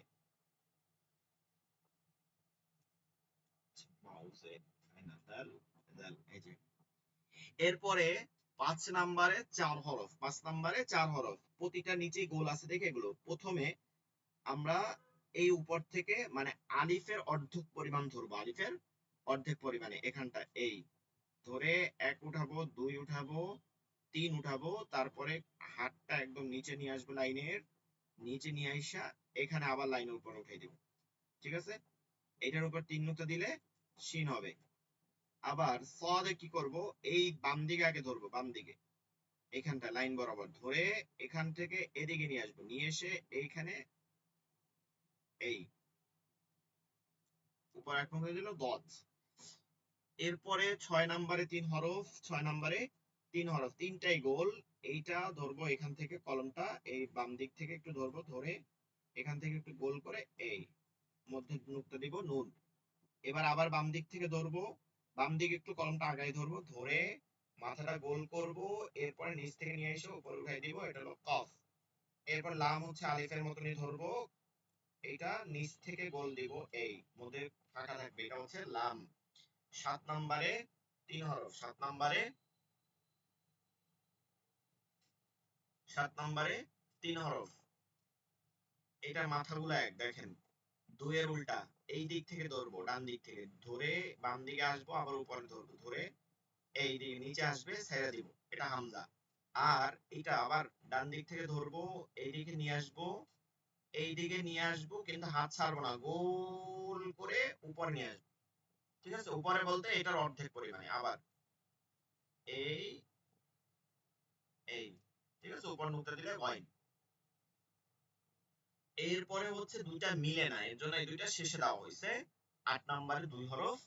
মাউসে দাল দাল, এই যে। এরপরে 5 নম্বরে 4 হরফ, 5 নম্বরে 4 হরফ, প্রতিটা নিচেই গোল আছে, দেখে এগুলো প্রথমে আমরা এই উপর থেকে মানে আলিফের অর্ধেক পরিমাণ ধরবো, আলিফের অর্ধেক পরিমাণে এখানটা, এই ধরে 1 উঠাবো, 2 উঠাবো, 3 উঠাবো, তারপরে হাতটা একদম নিচে নিয়ে আসবো, লাইনের নিচে নিয়ে আইসা এখানে আবার লাইনের উপর উঠাই দিব, ঠিক আছে। এটার উপর 3 নুক্তা দিলে শিন হবে। আবার সদে কি করব, এই বাম দিকে আগে ধরবো, বাম দিকে এখানটা লাইন বরাবর ধরে এখান থেকে এদিকে নিয়ে আসবো, নিয়ে এসে এইখানে এই উপর 1 নুক্তা দিল দত। এরপরে 6 নম্বরে 3 হরফ, 6 নম্বরে 3 হরফ, তিনটাই গোল। এইটা ধরবো এখান থেকে, কলমটা এই বাম দিক থেকে একটু ধরবো, ধরে এখান থেকে একটু গোল করে এই মধ্যে নুক্তা দিব, নুন। এবার আবার বাম দিক থেকে ধরবো, বাম দিকে একটু কলমটা আগায় ধরবো, ধরে মাথাটা গোল করব, এরপরে নিচ থেকে নিয়ে এসে উপরে উঠাই দিব, এটা হলো কফ। এরপর লাম হচ্ছে আলিফের মতনই ধরবো, এইটা নিচ থেকে গোল দিব, এই মধ্যে ফাঁকা থাকবে, এটা হচ্ছে লাম। 7 নম্বরে 3 হরফ, 7 নম্বরে 3 হরফ, এটার মাথাগুলো এক, দেখেন 2 এর উল্টা, এই দিক থেকে ধরবো, ডান দিক থেকে ধরে বাম দিকে আসবো, আবার উপরে ধরবো, ধরে এই দিকে নিচে আসবে, ছেড়ে দিব, এটা হামজা। আর এটা আবার ডান দিক থেকে ধরবো, এইদিকে নিয়ে আসবো, এই দিকে নিয়ে আসবো, কিন্তু হাত ছাড়বো না, গোল করে উপরে নিয়ে আসবো, ঠিক আছে। উপরে বলতে এটার অর্ধেক পরিমাণে, আবার এই এই, ঠিক আছে, উপর নুক্তা দিলে গয়েন। এরপরে হচ্ছে দুইটা মিলে না, এর জন্য এই দুইটা শেষে দেওয়া হয়েছে। 8 নম্বরে 2 হরফ,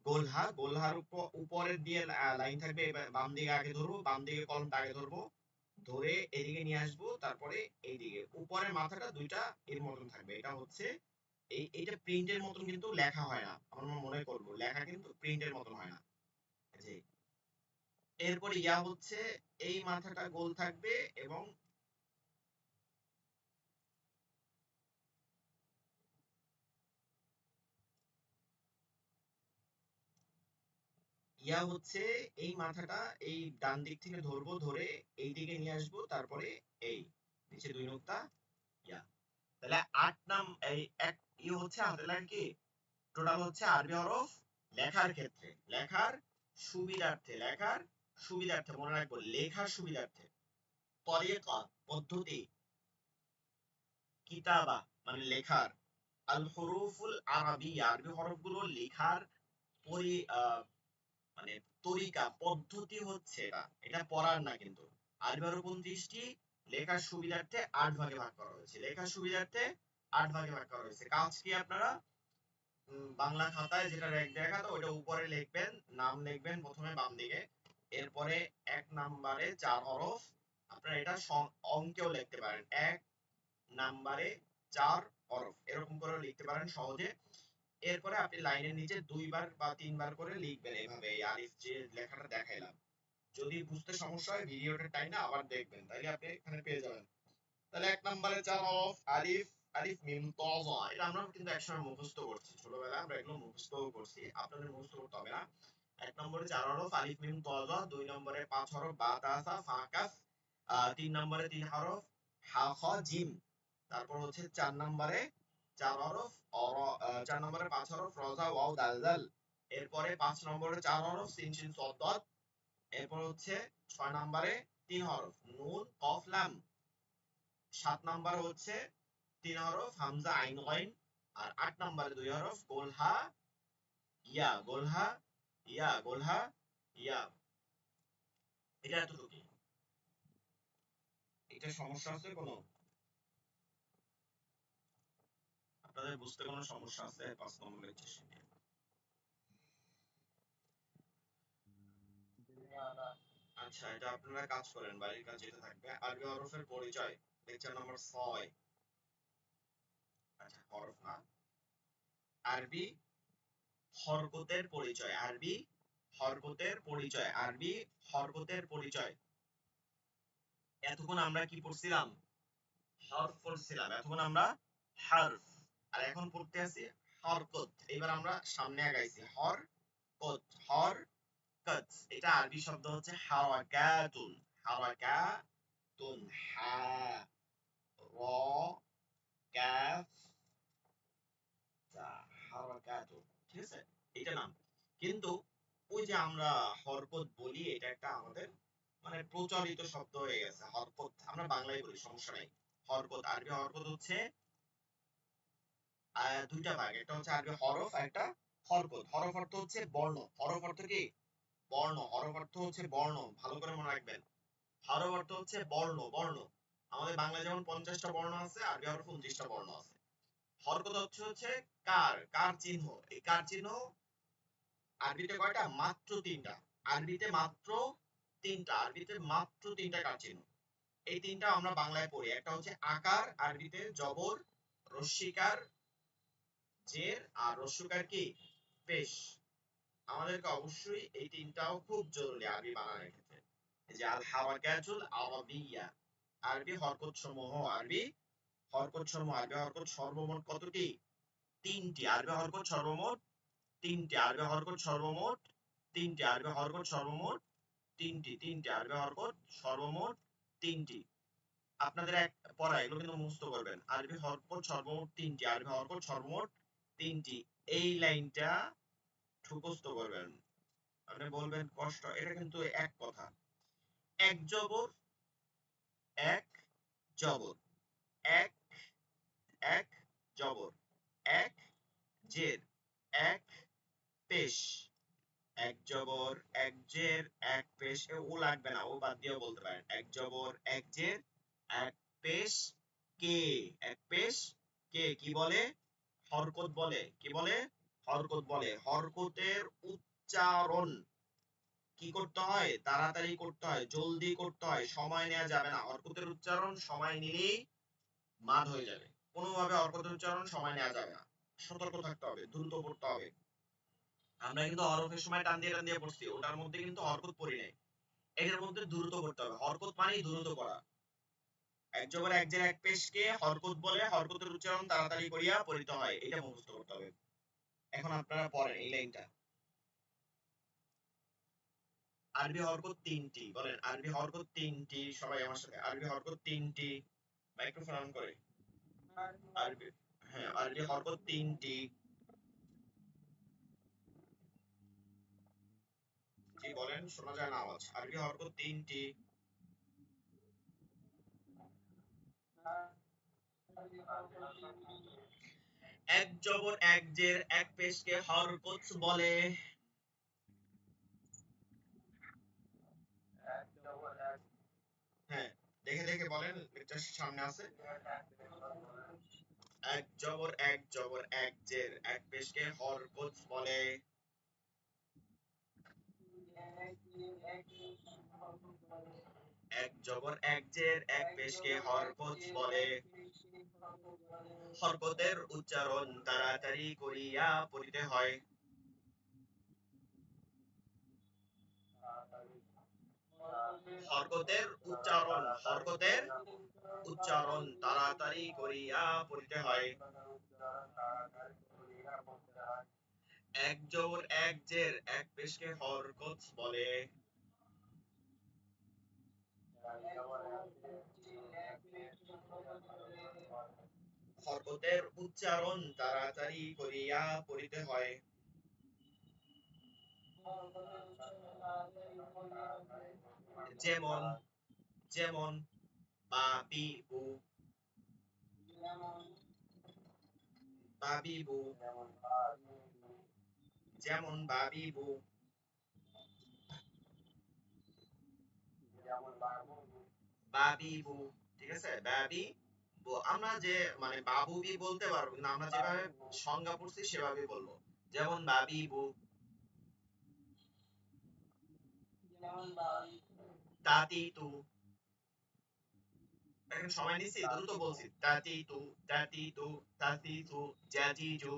গোলহা, গোলহার উপরের দিয়ে লাইন থাকবে, এবার বাম দিকে আগে ধরবো, বাম দিকে কলমটা আগে ধরবো, ধরে এদিকে নিয়ে আসবো, তারপরে এইদিকে উপরের মাথাটা দুইটা এর মতন থাকবে, এটা হচ্ছে এইটা প্রিন্টের মতন কিন্তু লেখা হয় না, আমরা মনে করব লেখা কিন্তু প্রিন্টের মতন হয় না। জি। এরপরে ইয়া হচ্ছে এই মাথাটা গোল থাকবে এবং ইয়া হচ্ছে এই মাথাটা এই ডান দিক থেকে ধরবো, ধরে এই দিকে নিয়ে আসবো, তারপরে এই নিচে 2 নোক্তা ইয়া। তাহলে 8 নাম এই এক হচ্ছে হাতের লেখা কি টোটাল হচ্ছে আরবি হরফ লেখার ক্ষেত্রে, লেখার সুবিধার্থে মনে রাখবো, লেখার সুবিধার্থে। তরিকা পদ্ধতি, কিতাবা মানে লেখার, আল হুরুফুল আরাবিয়া আরবি হরফগুলো লেখার পরি মানে তরিকা পদ্ধতি হচ্ছে এটা পড়ার না কিন্তু। আরবি হরফ 29টি, লেখার সুবিধার্থে 8 ভাগে ভাগ করা হয়েছে, লেখার সুবিধার্থে 8 ভাগে ভাগ করা হয়েছে। কাজ কি আপনারা বাংলা খাতায় যেটা রেখ দেখা তো ওটা উপরে লিখবেন, নাম লিখবেন প্রথমে বাম দিকে, এরপরে 1 নম্বরে 4 হরফ, আপনারা এটা অঙ্কেও লিখতে পারেন, 1 নম্বরে 4 হরফ এরকম করে লিখতে পারেন সহজে। এরপরে আপনি লাইনের নিচে 2 বার বা 3 বার করে লিখবেন এভাবে, এই আলিফ যে লেখাটা দেখাইলাম। যদি বুঝতে সমস্যা হয় ভিডিওটা টাইমে আবার দেখবেন, তাইলে আপনি এখানে পেয়ে যাবেন। তাহলে 1 নম্বরে 4 হরফ আলিফ, আলিফ মিম ত জ, এটা আমরা কিন্তু একসময় মুখস্থ করছি, ছোটবেলায় আমরা এগুলো মুখস্থও করছি, আপনাদের মুখস্থ করতে হবে না। 1 নম্বরে 4 হরফ আলিফ মিম ত জ, 2 নম্বরে 5 হরফ বা তা সা ফা কাফ, 3 নম্বরে 3 হরফ হা খ জিম, তারপর হচ্ছে 4 নম্বরে 4 হরফ 4 নম্বরে 5 হরফ রজা ওয়াও দাল জাল, এরপরে 5 নম্বরে 4 হরফ সিন শিন সদ দদ, এরপর হচ্ছে 6 নম্বরে 3 হরফ নুন কফ লাম, 7 নম্বরে হচ্ছে 3 হরফ হামজা আইন গাইন, আর 8 নম্বরে 2 হরফ গোলহা ইয়া, গোলহা ইয়া, গোলহা ইয়া। এটা এতটুকুই। এটা সমস্যা আছে কোনো? আপনাদের বুঝতে কোনো সমস্যা আছে 5 নম্বরের চেষ্টা নিয়ে? আচ্ছা, এটা আপনারা কাজ করেন, বাড়ির কাজ যেটা থাকবে আরবি হরফের পরিচয়, লেকচার নাম্বার 6। আচ্ছা, হরফ না, আরবি হরকতের পরিচয়, আরবি হরকতের পরিচয়, আরবি হরকতের পরিচয়। এতক্ষণ আমরা কি পড়ছিলাম? হরফ পড়ছিলাম, এতক্ষণ আমরা হরফ, আর এখন পড়তে আছি হরকত। এবার আমরা সামনে আগাইছি, হরকত, হরকত, এটা আরবি শব্দ হচ্ছে হারাকাতুন, হারাকাতুন, হা র কাফ তা, হারাকাতুন, ঠিক আছে, এটা নাম। কিন্তু ওই যে আমরা হরকত বলি, এটা একটা আমাদের মানে প্রচলিত শব্দ হয়ে গেছে হরকত, আমরা বাংলায় বলি সমস্যা নাই। হরকত, আরবি হরকত হচ্ছে দুইটা ভাগ, একটা হচ্ছে আরবি হরফ, একটা হরকত। হরফ অর্থ হচ্ছে বর্ণ, হরফ অর্থ কি বর্ণ, হরফ অর্থ হচ্ছে বর্ণ, ভালো করে মনে রাখবেন। হরফ অর্থ হচ্ছে বর্ণ, বর্ণ। আমাদের বাংলায় যেমন 50টা বর্ণ আছে, আরবি হরফে 29টা বর্ণ আছে। হরকত হচ্ছে কার, কার চিহ্ন, এই কার চিহ্ন আরবিতে কয়টা? মাত্র 3টা। আরবিতে মাত্র 3টা, আরবিতে মাত্র 3টা কার চিহ্ন। এই 3টা আমরা বাংলায় পড়ি, একটা হচ্ছে আকার, আরবিতে জবর, রস্যিকার জের, আর রস্যকার কি পেশ। আমাদেরকে অবশ্যই এই 3টাও খুব জরুরি আরবি বানানোর ক্ষেত্রে। এই যে আল হাওয়াকাতুল আরাবিয়া, আরবি হরকত সমূহ, আরবি হরকত সমূহ, আরবি হরকত সর্বমোট কতটি? 3টি। আরবি হরকত সর্বমোট 3টি, আরবি হরকত সর্বমোট 3টি, আরবি হরকত সর্বমোট 3টি, আরবি হরকত সর্বমোট 3টি। আপনাদের এক পড়া এগুলো কিন্তু মুখস্থ করবেন, আরবি হরকত সর্বমোট 3টি, আরবি হরকত সর্বমোট 3টি। এই লাইনটা মুখস্থ করবেন। আপনি বলবেন কষ্ট, এটা কিন্তু এক কথা। এক জবর, এক জবর, এক, এক জবর, এক জের, এক পেশ, এক জবর, এক জের, এক পেশ, ও লাগবে না, ও বাদ দিয়েও বলতে পারেন। এক জবর, এক জের, এক পেশ কে, এক পেশ কে কি বলে? হরকত বলে। কি বলে? হরকত বলে। হরকতের উচ্চারণ কি করতে হয়? তাড়াতাড়ি করতে হয়, জলদি করতে হয়, সময় নেওয়া যাবে না। হরকতের উচ্চারণ সময় নিলেই মাদ হয়ে যাবে, কোনোভাবে হরকতের উচ্চারণ সময় নেওয়া যাবে না। সতর্ক থাকতে হবে, দ্রুত পড়তে হবে। আমরা কিন্তু হরফের সময় টান দিয়ে পড়ছি, ওটার মধ্যে কিন্তু হরকত পড়ি নাই। এটার মধ্যে দ্রুত পড়তে হবে, হরকত মানেই দ্রুত পড়া। এক জবর এক জের এক পেশকে হরকত বলে, হরকতের উচ্চারণ তাড়াতাড়ি করিয়া পড়িতে হয়, এটা মুখস্থ করতে হবে। এখন আপনারা পড়েন এই লাইনটা। আরবি হরকত তিনটি, বলেন আরবি হরকত তিনটি, সবাই আমার সাথে, আরবি হরকত তিনটি। মাইক্রোফোন অন করে। আরবি, হ্যাঁ, আরবি হরকত তিনটি। জি বলেন, শোনা যায় না আওয়াজ। আরবি হরকত তিনটি। এক জবর এক জের এক পেশকে হরকত বলে। হ্যাঁ, দেখে দেখে বলেন, লেকচার সামনে আছে। এক জবর এক জের এক পেশকে হরকত বলে। এক জবর এক জের এক পেশকে হরকত বলে। হরকতের উচ্চারণ তাড়াতাড়ি করিয়া পড়িতে হয়। হরকতের উচ্চারণ তাড়াতাড়ি করিয়া পড়িতে হয়। এক জবর এক জের এক পেশকে হরকত বলে। হরকতের উচ্চারণ তাড়াতাড়ি করিয়া পড়িতে হয়। যেমন, যেমন বাবিবু, বাবিবু, যেমন বাবিবু। বাবিবু, ঠিক আছে, বাবি আমরা যে মানে বাবুবি বলতে পারবো না, আমরা যেভাবে সংজ্ঞা পড়ছি সেভাবে বলবো। যেমন বাবিবু। তাতিতু, এখন সময় নিচ্ছি, দ্রুত বলছি। তাতিতু, তাতিতু, তাতিতু, জাজিজু।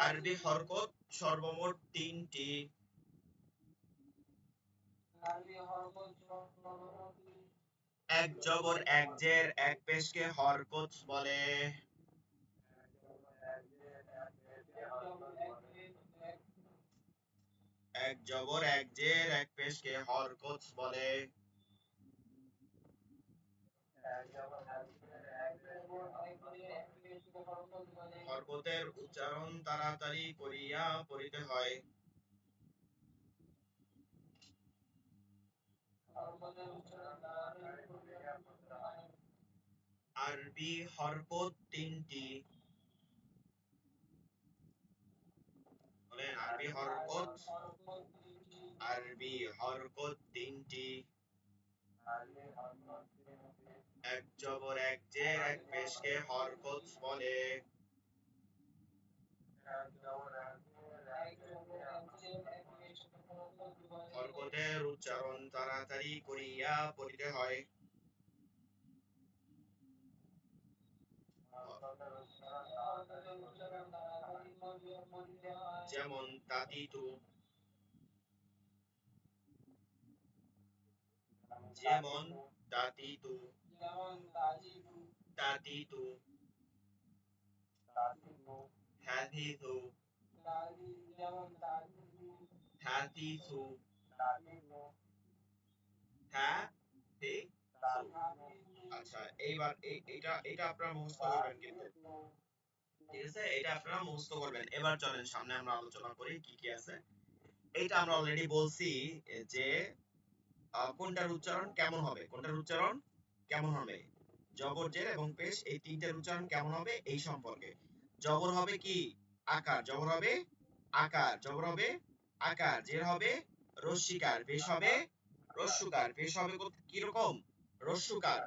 আরবি হরকত সর্বমোট তিনটি। এক জবর এক জের এক পেশকে হরকত বলে। এক জবর এক জের এক পেশকে হরকত বলে। হরকতের উচ্চারণ তাড়াতাড়ি করিয়া পড়িতে হয়। আরবি হরকত তিনটি, বলেন আরবি হরকত, আরবি হরকত তিনটি। এক জবর এক জের এক পেশকে হরকত বলে। হরকতের উচ্চারণ তাড়াতাড়ি করিয়া পড়িতে হয়। যেমন তাতিতু, যেমন তাতিতু, তাতিতু, হাতিতু, হাতিতু, হাতিতু। আচ্ছা, এইবার এটা এটা আপনারা মুখস্থ করবেন কিন্তু, ঠিক আছে, এটা আপনারা মুখস্থ করবেন। এবার চলেন সামনে আমরা আলোচনা করি কি কি আছে। এইটা আমরা অলরেডি বলছি যে কোনটার উচ্চারণ কেমন হবে, কোনটার উচ্চারণ কেমন হবে, জবর জের এবং পেশ এই তিনটার উচ্চারণ কেমন হবে এই সম্পর্কে। জবর হবে কি আকার, জবর হবে আকার, জবর হবে আকার, জের হবে রস্যিকার, পেশ হবে রস্যুকার। পেশ হবে কি রকম, রস্যুকার।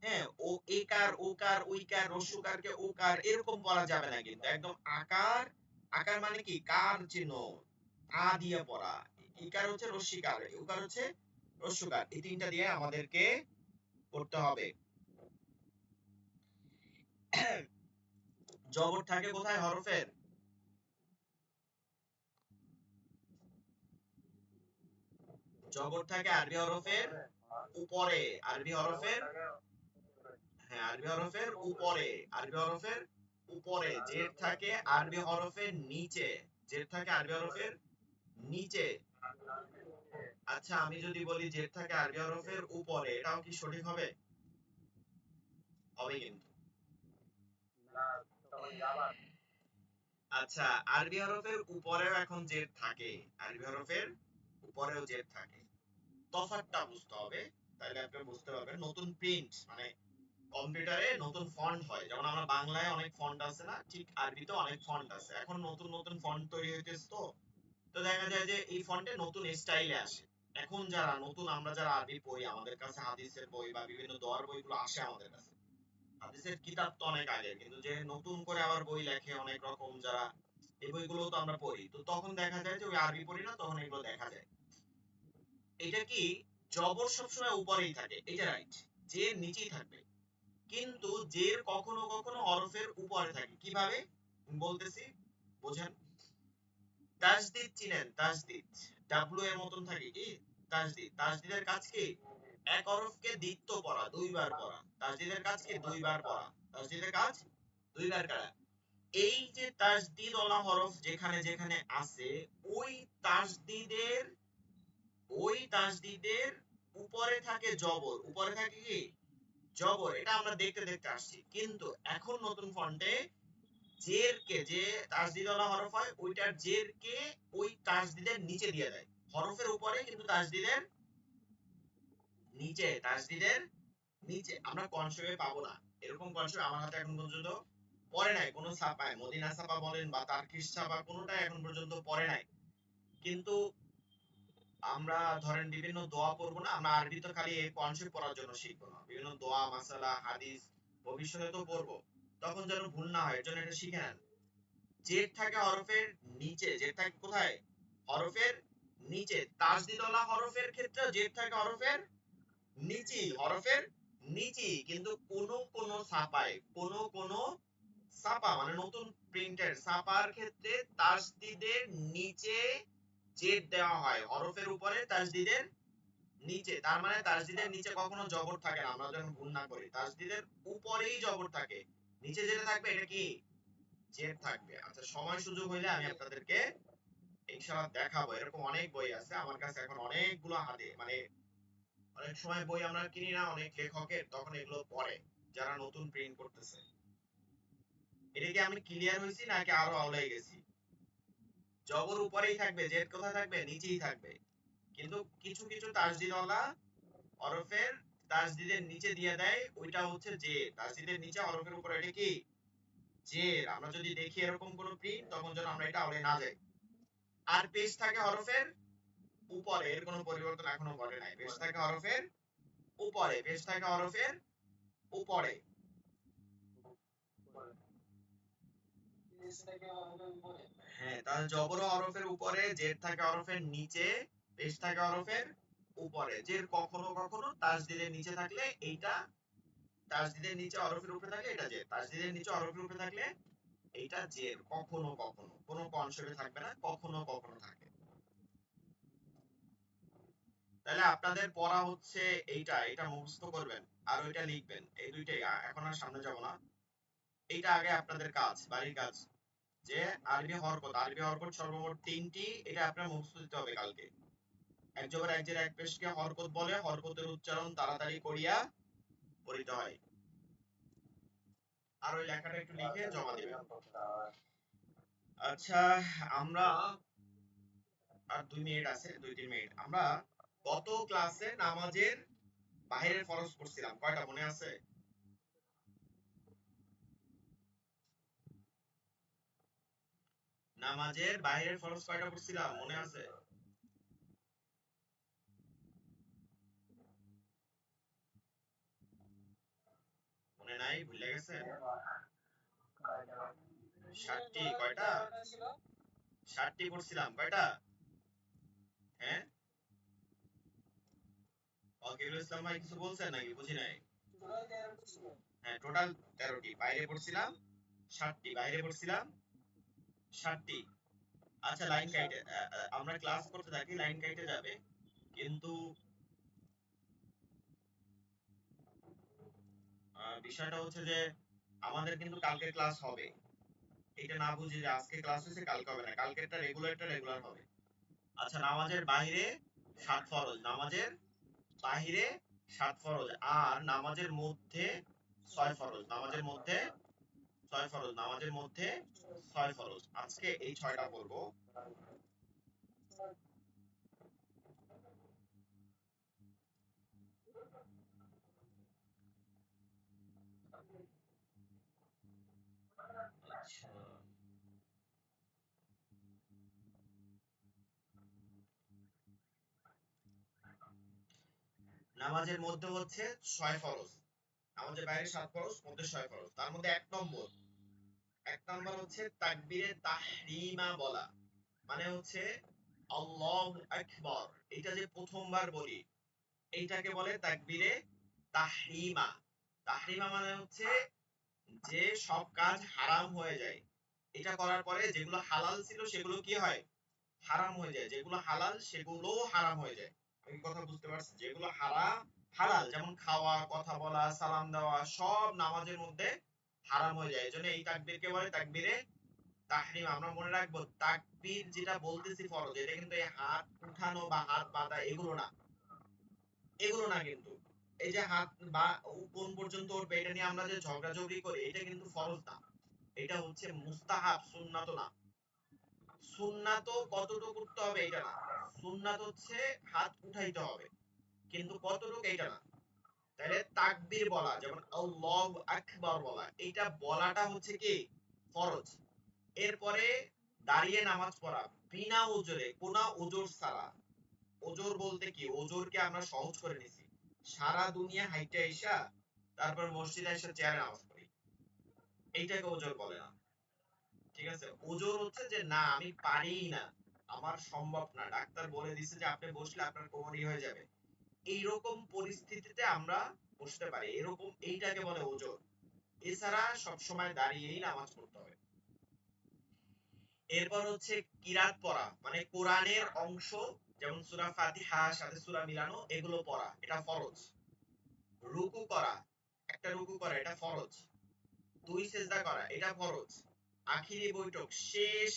হ্যাঁ, ও একার ওকার উইকার রস্যুকারকে ওকার এরকম বলা যাবে না, কিন্তু একদম আকার। আকার মানে কি কার চিহ্ন, আ দিয়ে পড়া। ইকার হচ্ছে রস্যিকার, উকার হচ্ছে রস্যুকার, এই তিনটা দিয়ে আমাদেরকে করতে হবে। জবর থাকে কোথায় হরফের? জবর থাকে আরবি হরফের উপরে, আরবি হরফের, হ্যাঁ আরবি হরফের উপরে, আরবি হরফের উপরে। জের থাকে আরবি হরফের নিচে, জের থাকে আরবি হরফের নিচে। আচ্ছা আমি যদি বলি জের থাকে আরবি হরফের উপরে, এটাও কি সঠিক হবে? হবে কিন্তু। আচ্ছা আরবি হরফের উপরেও এখন জের থাকে, আরবি হরফের উপরেও জের থাকে, তফাৎটা বুঝতে হবে। তাহলে আপনি বুঝতে পারবেন নতুন প্রিন্ট মানে কম্পিউটারে নতুন ফন্ট হয়, যেমন আমরা বাংলায় অনেক ফন্ট আছে না, ঠিক আরবিতেও অনেক ফন্ট আছে। এখন নতুন নতুন ফন্ট তৈরি হইতেছে, তো তো দেখা যায় যে এই ফন্টে নতুন স্টাইলে আসে। এখন যারা নতুন, আমরা যারা আরবি পড়ি, আমাদের কাছে হাদিসের বই বা বিভিন্ন দোয়ার বইগুলো আসে আমাদের কাছে। হাদিসের কিতাব তো অনেক আগের, কিন্তু যে নতুন করে আবার বই লেখে অনেক রকম যারা, এই বইগুলো তো আমরা পড়ি, তো তখন দেখা যায় যে ওই আরবি পড়ি না, তখন এগুলো দেখা যায়। এটা কি, জবর সবসময় উপরেই থাকে, এটা রাইট, যে নিচেই থাকবে। কিন্তু জের কখনো কখনো হরফের উপরে থাকে, কিভাবে বলতেছি বোঝেন। তাজদিদ চিনেন? তাজদিদ ডাব্লু এর মতন থাকে কি, তাজদিদ, তাজদিদের কাজ কি, এক হরফকে দ্বিত্ব পড়া, দুইবার পড়া। তাজদিদের কাজ কি, দুইবার পড়া। তাজদিদের কাজ দুইবার করা। এই যে তাজদিদ ওয়ালা হরফ যেখানে যেখানে আছে, ওই তাজদিদের, ওই তাজদিদের উপরে থাকে জবর, উপরে থাকে কি, জবর। এটা আমরা দেখতে দেখতে আসছি, কিন্তু এখন নতুন ফন্টে জের কে, যে তাজদিদওয়ালা হরফ হয় ওইটার জের কে ওই তাজদিদের নিচে দিয়ে দেয়, হরফের উপরে কিন্তু তাজদিদের নিচে, তাজদিদের নিচে। আমরা কনসেপ্টে পাবো না, এরকম কনসেপ্ট আমার হাতে এখন পর্যন্ত পড়ে নাই কোনো ছাপায়, মদিনা ছাপা বলেন বা তারকিশ ছাপা, কোনোটাই এখন পর্যন্ত পড়ে নাই। কিন্তু আমরা ধরেন বিভিন্ন দোয়া পড়বো না, আমরা আরবি তো খালি এই কনসেপ্ট পড়ার জন্য শিখবো না, বিভিন্ন দোয়া মাসালা হাদিস ভবিষ্যতে তো পড়বো, তখন যেন ভুল না হয় এর জন্য এটা শিখে নেন। জেড থাকে হরফের নিচে, জেড থাকে কোথায়, হরফের নিচে। তাসদিদওয়ালা হরফের ক্ষেত্রে জেড থাকে হরফের নিচে, হরফের নিচে। কিন্তু কোন কোন ছাপায়, কোন কোন ছাপা মানে নতুন প্রিন্টের ছাপার ক্ষেত্রে তাসদিদের নিচে জেড দেওয়া হয়, হরফের উপরে তাসদিদের নিচে। তার মানে তাসদিদের নিচে কখনো জবর থাকে না, আমরা যখন গুণ না করি তাসদিদের উপরেই জবর থাকে, নিচে যেটা থাকবে এটা কি, জেড থাকবে। আচ্ছা সময় সুযোগ হইলে আমি আপনাদেরকে ইনশাআল্লাহ দেখাবো, এরকম অনেক বই আছে আমার কাছে এখন, অনেকগুলো হাতে মানে, অনেক সময় বই আমরা কিনি না অনেক লেখকের, তখন এগুলো পড়ে যারা নতুন প্রিন্ট করতেছে। এটা কি আমি ক্লিয়ার হয়েছি নাকি আরো আওলাই গেছি? জবর উপরেই থাকবে, জেড কোথায় থাকবে, নিচেই থাকবে। কিন্তু কিছু কিছু তাসদিদওয়ালা হরফের তাসদিদের নিচে দিয়ে দেয়, ওইটা হচ্ছে জে, তাসদিদের নিচে হরফের উপরে, এটা কি, জের। আমরা যদি দেখি এরকম কোন প্রিন্ট, তখন যেন আমরা এটা আওলাই না যাই। আর পেশ থাকে হরফের উপরে, এর কোনো পরিবর্তন এখনো ঘটে নাই, পেশ থাকে হরফের উপরে, পেশ থাকে হরফের উপরে। হ্যাঁ তাহলে জবর হরফের উপরে, জের থাকে হরফের নিচে, পেশ থাকে হরফের উপরে। জের কখনো কখনো তাসদিদের নিচে থাকলে এইটা, তাসদিদের নিচে হরফের উপরে থাকলে এটা জের, তাসদিদের নিচে হরফের উপরে থাকলে এইটা জের, কখনো কখনো, কোনো কনসেপ্টে থাকবে না, কখনো কখনো থাকে। তাহলে আপনাদের পড়া হচ্ছে এইটা, এটা মুখস্থ করবেন আর ওইটা লিখবেন, এই দুইটাই। এখন আর সামনে যাব না, এইটা আগে আপনাদের কাজ, বাড়ির কাজ, যে আরবি হরকত, আরবি হরকত সর্বমোট 3টি, এটা আপনার মুখস্থ দিতে হবে কালকে। এক জবর এক জের এক পেশকে হরকত বলে, হরকতের উচ্চারণ তাড়াতাড়ি করিয়া পড়িতে হয়। আর ওই লেখাটা একটু লিখে জমা দিবেন। আচ্ছা আমরা আর 2 মিনিট আছে, 2-3 মিনিট। আমরা গত ক্লাসে নামাজের বাহিরের ফরজ পড়ছিলাম, কয়টা মনে আছে? নামাজের বাহিরের ফরজ কয়টা পড়ছিলাম মনে আছে? মনে নাই, ভুলে গেছেন? 7টি, কয়টা? 7টি পড়ছিলাম, কয়টা? হ্যাঁ ওয়াকিবুল ইসলাম ভাই কিছু বলছেন নাকি, বুঝি নাই। হ্যাঁ টোটাল 13টি, বাইরে পড়ছিলাম 7টি, বাইরে পড়ছিলাম 7টি। আচ্ছা লাইন কাইটে আমরা ক্লাস করতে থাকি, লাইন কাইটে যাবে, কিন্তু বিষয়টা হচ্ছে যে আমাদের কিন্তু কালকে ক্লাস হবে। এটা না বুঝে যে আজকে ক্লাস হয়েছে কালকে হবে না, কালকেরটা রেগুলার হবে। আচ্ছা নামাজের বাইরে 7 ফরজ, নামাজের বাহিরে 7 ফরজ, আর নামাজের মধ্যে 6 ফরজ, নামাজের মধ্যে 6 ফরজ, নামাজের মধ্যে 6 ফরজ। আজকে এই 6টা পড়বো। আচ্ছা নামাজের মধ্যে হচ্ছে 6 ফরজ, নামাজের বাইরে 7 ফরজ, মধ্যে 6 ফরজ। তার মধ্যে এক নম্বর হচ্ছে তাকবীরে তাহরিমা বলা, মানে হচ্ছে আল্লাহু আকবার, এটা যে প্রথমবার বলি এইটাকে বলে তাকবীরে তাহরিমা। তাহরিমা মানে হচ্ছে যে সব কাজ হারাম হয়ে যায়, এটা করার পরে যেগুলো হালাল ছিল সেগুলো কি হয়, হারাম হয়ে যায়, যেগুলো হালাল সেগুলোও হারাম হয়ে যায়। আমি কথা বুঝতে পারছি, যেগুলো হালাল যেমন খাওয়া, কথা বলা, সালাম দেওয়া, সব নামাজের মধ্যে হারাম হয়ে যায়। এজন্য এই তাকবীরকে বলে তাকবীরে তাহরিম। আমরা মনে রাখবো তাকবীর যেটা বলতেছি ফরজ, এটা কিন্তু এই হাত উঠানো বা হাত বাঁধা এগুলো না কিন্তু। এই যে হাত বা কোন পর্যন্ত উঠবে এটা নিয়ে আমরা যে ঝগড়াঝগড়ি করি, এটা কিন্তু ফরজ না, এটা হচ্ছে মুস্তাহাব, সুন্নাত না। সুন্নাত কতটুকু করতে হবে এটা না, সুন্নাত হচ্ছে হাত উঠাইতে হবে, কিন্তু কতটুকু এটা না। তাহলে তাকবীর বলা, যেমন আল্লাহু আকবার বলা, এটা বলাটা হচ্ছে কি ফরজ। এরপরে দাঁড়িয়ে নামাজ পড়া বিনা ওজরে, কোনো ওজর ছাড়া। ওজর বলতে কি, ওজরকে আমরা সহজ করে নিছি, সারা দুনিয়া হাইটে আইসা তারপর মসজিদে আইসা চেয়ারে নামাজ পড়ি, এইটাকে ওজর বলে না। ঠিক আছে, ওজোর হচ্ছে যে না আমি পারিই না, আমার সম্ভব না, ডাক্তার বলে দিছে যে আপনি বসলে আপনার কোমরই হয়ে যাবে, এইরকম পরিস্থিতিতে আমরা বসতে পারি, এরকম এইটাকে বলে ওজোর। এছাড়া সবসময় দাঁড়িয়েই নামাজ পড়তে হবে। এরপর হচ্ছে কিরাত পড়া, মানে কোরআনের অংশ, যেমন সূরা ফাতিহা সাথে সূরা মিলানো, এগুলো পড়া, এটা ফরজ। রুকু করা, একটা রুকু করা এটা ফরজ। 2 সেজদা করা এটা ফরজ। আখিরি বৈঠক, শেষ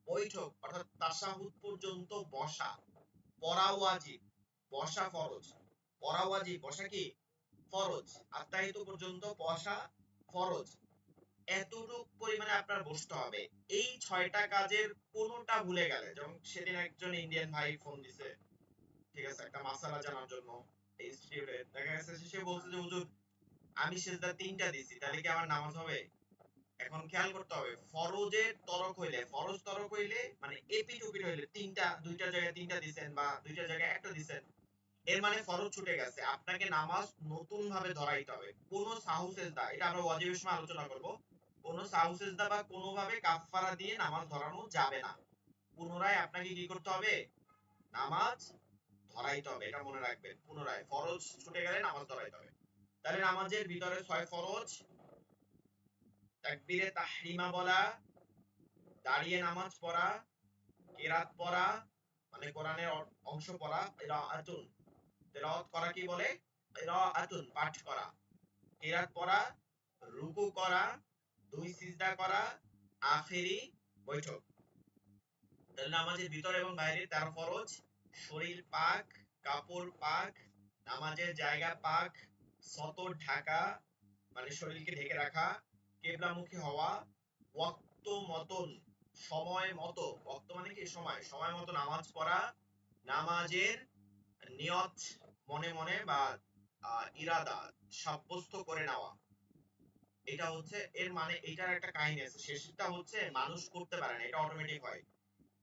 বৈঠক অর্থাৎ তাশাহুদ পর্যন্ত বসা, পড়া ওয়াজিব, বসা ফরজ। পড়া ওয়াজিব, বসা কি ফরজ। আত্মাহিত পর্যন্ত বসা ফরজ। এতটুক পরিমাণে আপনার বসতে হবে। এই 6টা কাজের কোনোটা ভুলে গেলে, যেমন সেদিন একজন ইন্ডিয়ান ভাই ফোন দিছে, ঠিক আছে, একটা মাসালা জানার জন্য, ইনস্টিটিউটে দেখা গেছে সে বলছে যে হুজুর আমি সেজদা 3টা দিছি, তাহলে কি আমার নামাজ হবে? এখন খেয়াল করতে হবে, ফরজ তরক হইলে মানে এপিট ওপিট হইলে, দুইটা জায়গায় 3টা দিবেন বা দুইটা জায়গায় একটা দিবেন, এর মানে ফরজ ছুটে গেছে, আপনাকে নামাজ নতুন ভাবে ধরাইতে হবে। কোন সাহু সেজদা, এটা আমরা ওয়াজিবের সময় আলোচনা করব, কোন সাহু সেজদা বা কোনো ভাবে কাফফারা দিয়ে নামাজ ধরানো যাবে না। পুনরায় আপনাকে কি করতে হবে, নামাজ ধরাইতে হবে, এটা মনে রাখবেন। পুনরায় ফরজ ছুটে গেলে নামাজ ধরাইতে হবে। তাহলে নামাজের ভিতরে 6 ফরজ, তাকবীরে তাহরিমা বলা, দাঁড়িয়ে নামাজ পড়া, কেরাত পড়া মানে কোরআনের অংশ পড়া, কিরাআতুন, তেলাওয়াত করা কি বলে, কিরাআতুন পাঠ করা, কেরাত পড়া, রুকু করা, 2 সিজদা করা, আখেরি বৈঠক। তাহলে নামাজের ভিতরে এবং বাইরে 13 ফরজ। শরীর পাক, কাপড় পাক, নামাজের জায়গা পাক, সতর ঢাকা মানে শরীরকে ঢেকে রাখা, কেবলামুখী হওয়া, ওয়াক্ত মতন, সময় মতো, ওয়াক্ত মানে কি সময়, সময় মতো নামাজ পড়া, নামাজের নিয়ত মনে মনে বা ইরাদা সাব্যস্ত করে নেওয়া। এটা হচ্ছে এর মানে, এটার একটা কাহিনী আছে, শেষটা হচ্ছে মানুষ করতে পারে না, এটা অটোমেটিক হয়।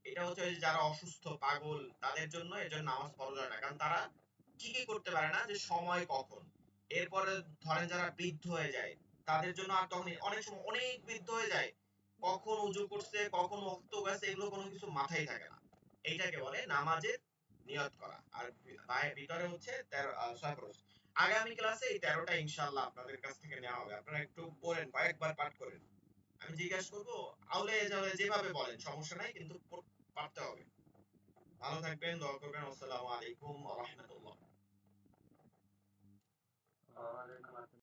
এটা হচ্ছে ওই যে যারা অসুস্থ পাগল তাদের জন্য, এর জন্য নামাজ ফরজ হয় না, কারণ তারা ঠিকই করতে পারে না যে সময় কখন। এরপরে ধরেন যারা বৃদ্ধ হয়ে যায় তাদের জন্য, আর তখন অনেক সময় অনেক বৃদ্ধ হয়ে যায়, কখন উজু করছে কখন ওয়াক্ত গেছে এগুলো কোনো কিছু মাথায় থাকে না, এইটাকে বলে নামাজের নিয়ত করা। আর ভিতরে হচ্ছে 6 ফরজ। আগামী ক্লাসে এই 13টা ইনশাআল্লাহ আপনাদের কাছ থেকে নেওয়া হবে। আপনারা একটু পড়েন, কয়েকবার পাঠ করেন। আমি জিজ্ঞাসা করব, আউলে জাউলে যেভাবে বলেন সমস্যা নাই, কিন্তু পারতে হবে। ভালো থাকবেন, দোয়া করবেন। আসসালামু আলাইকুম ওয়া রাহমাতুল্লাহ।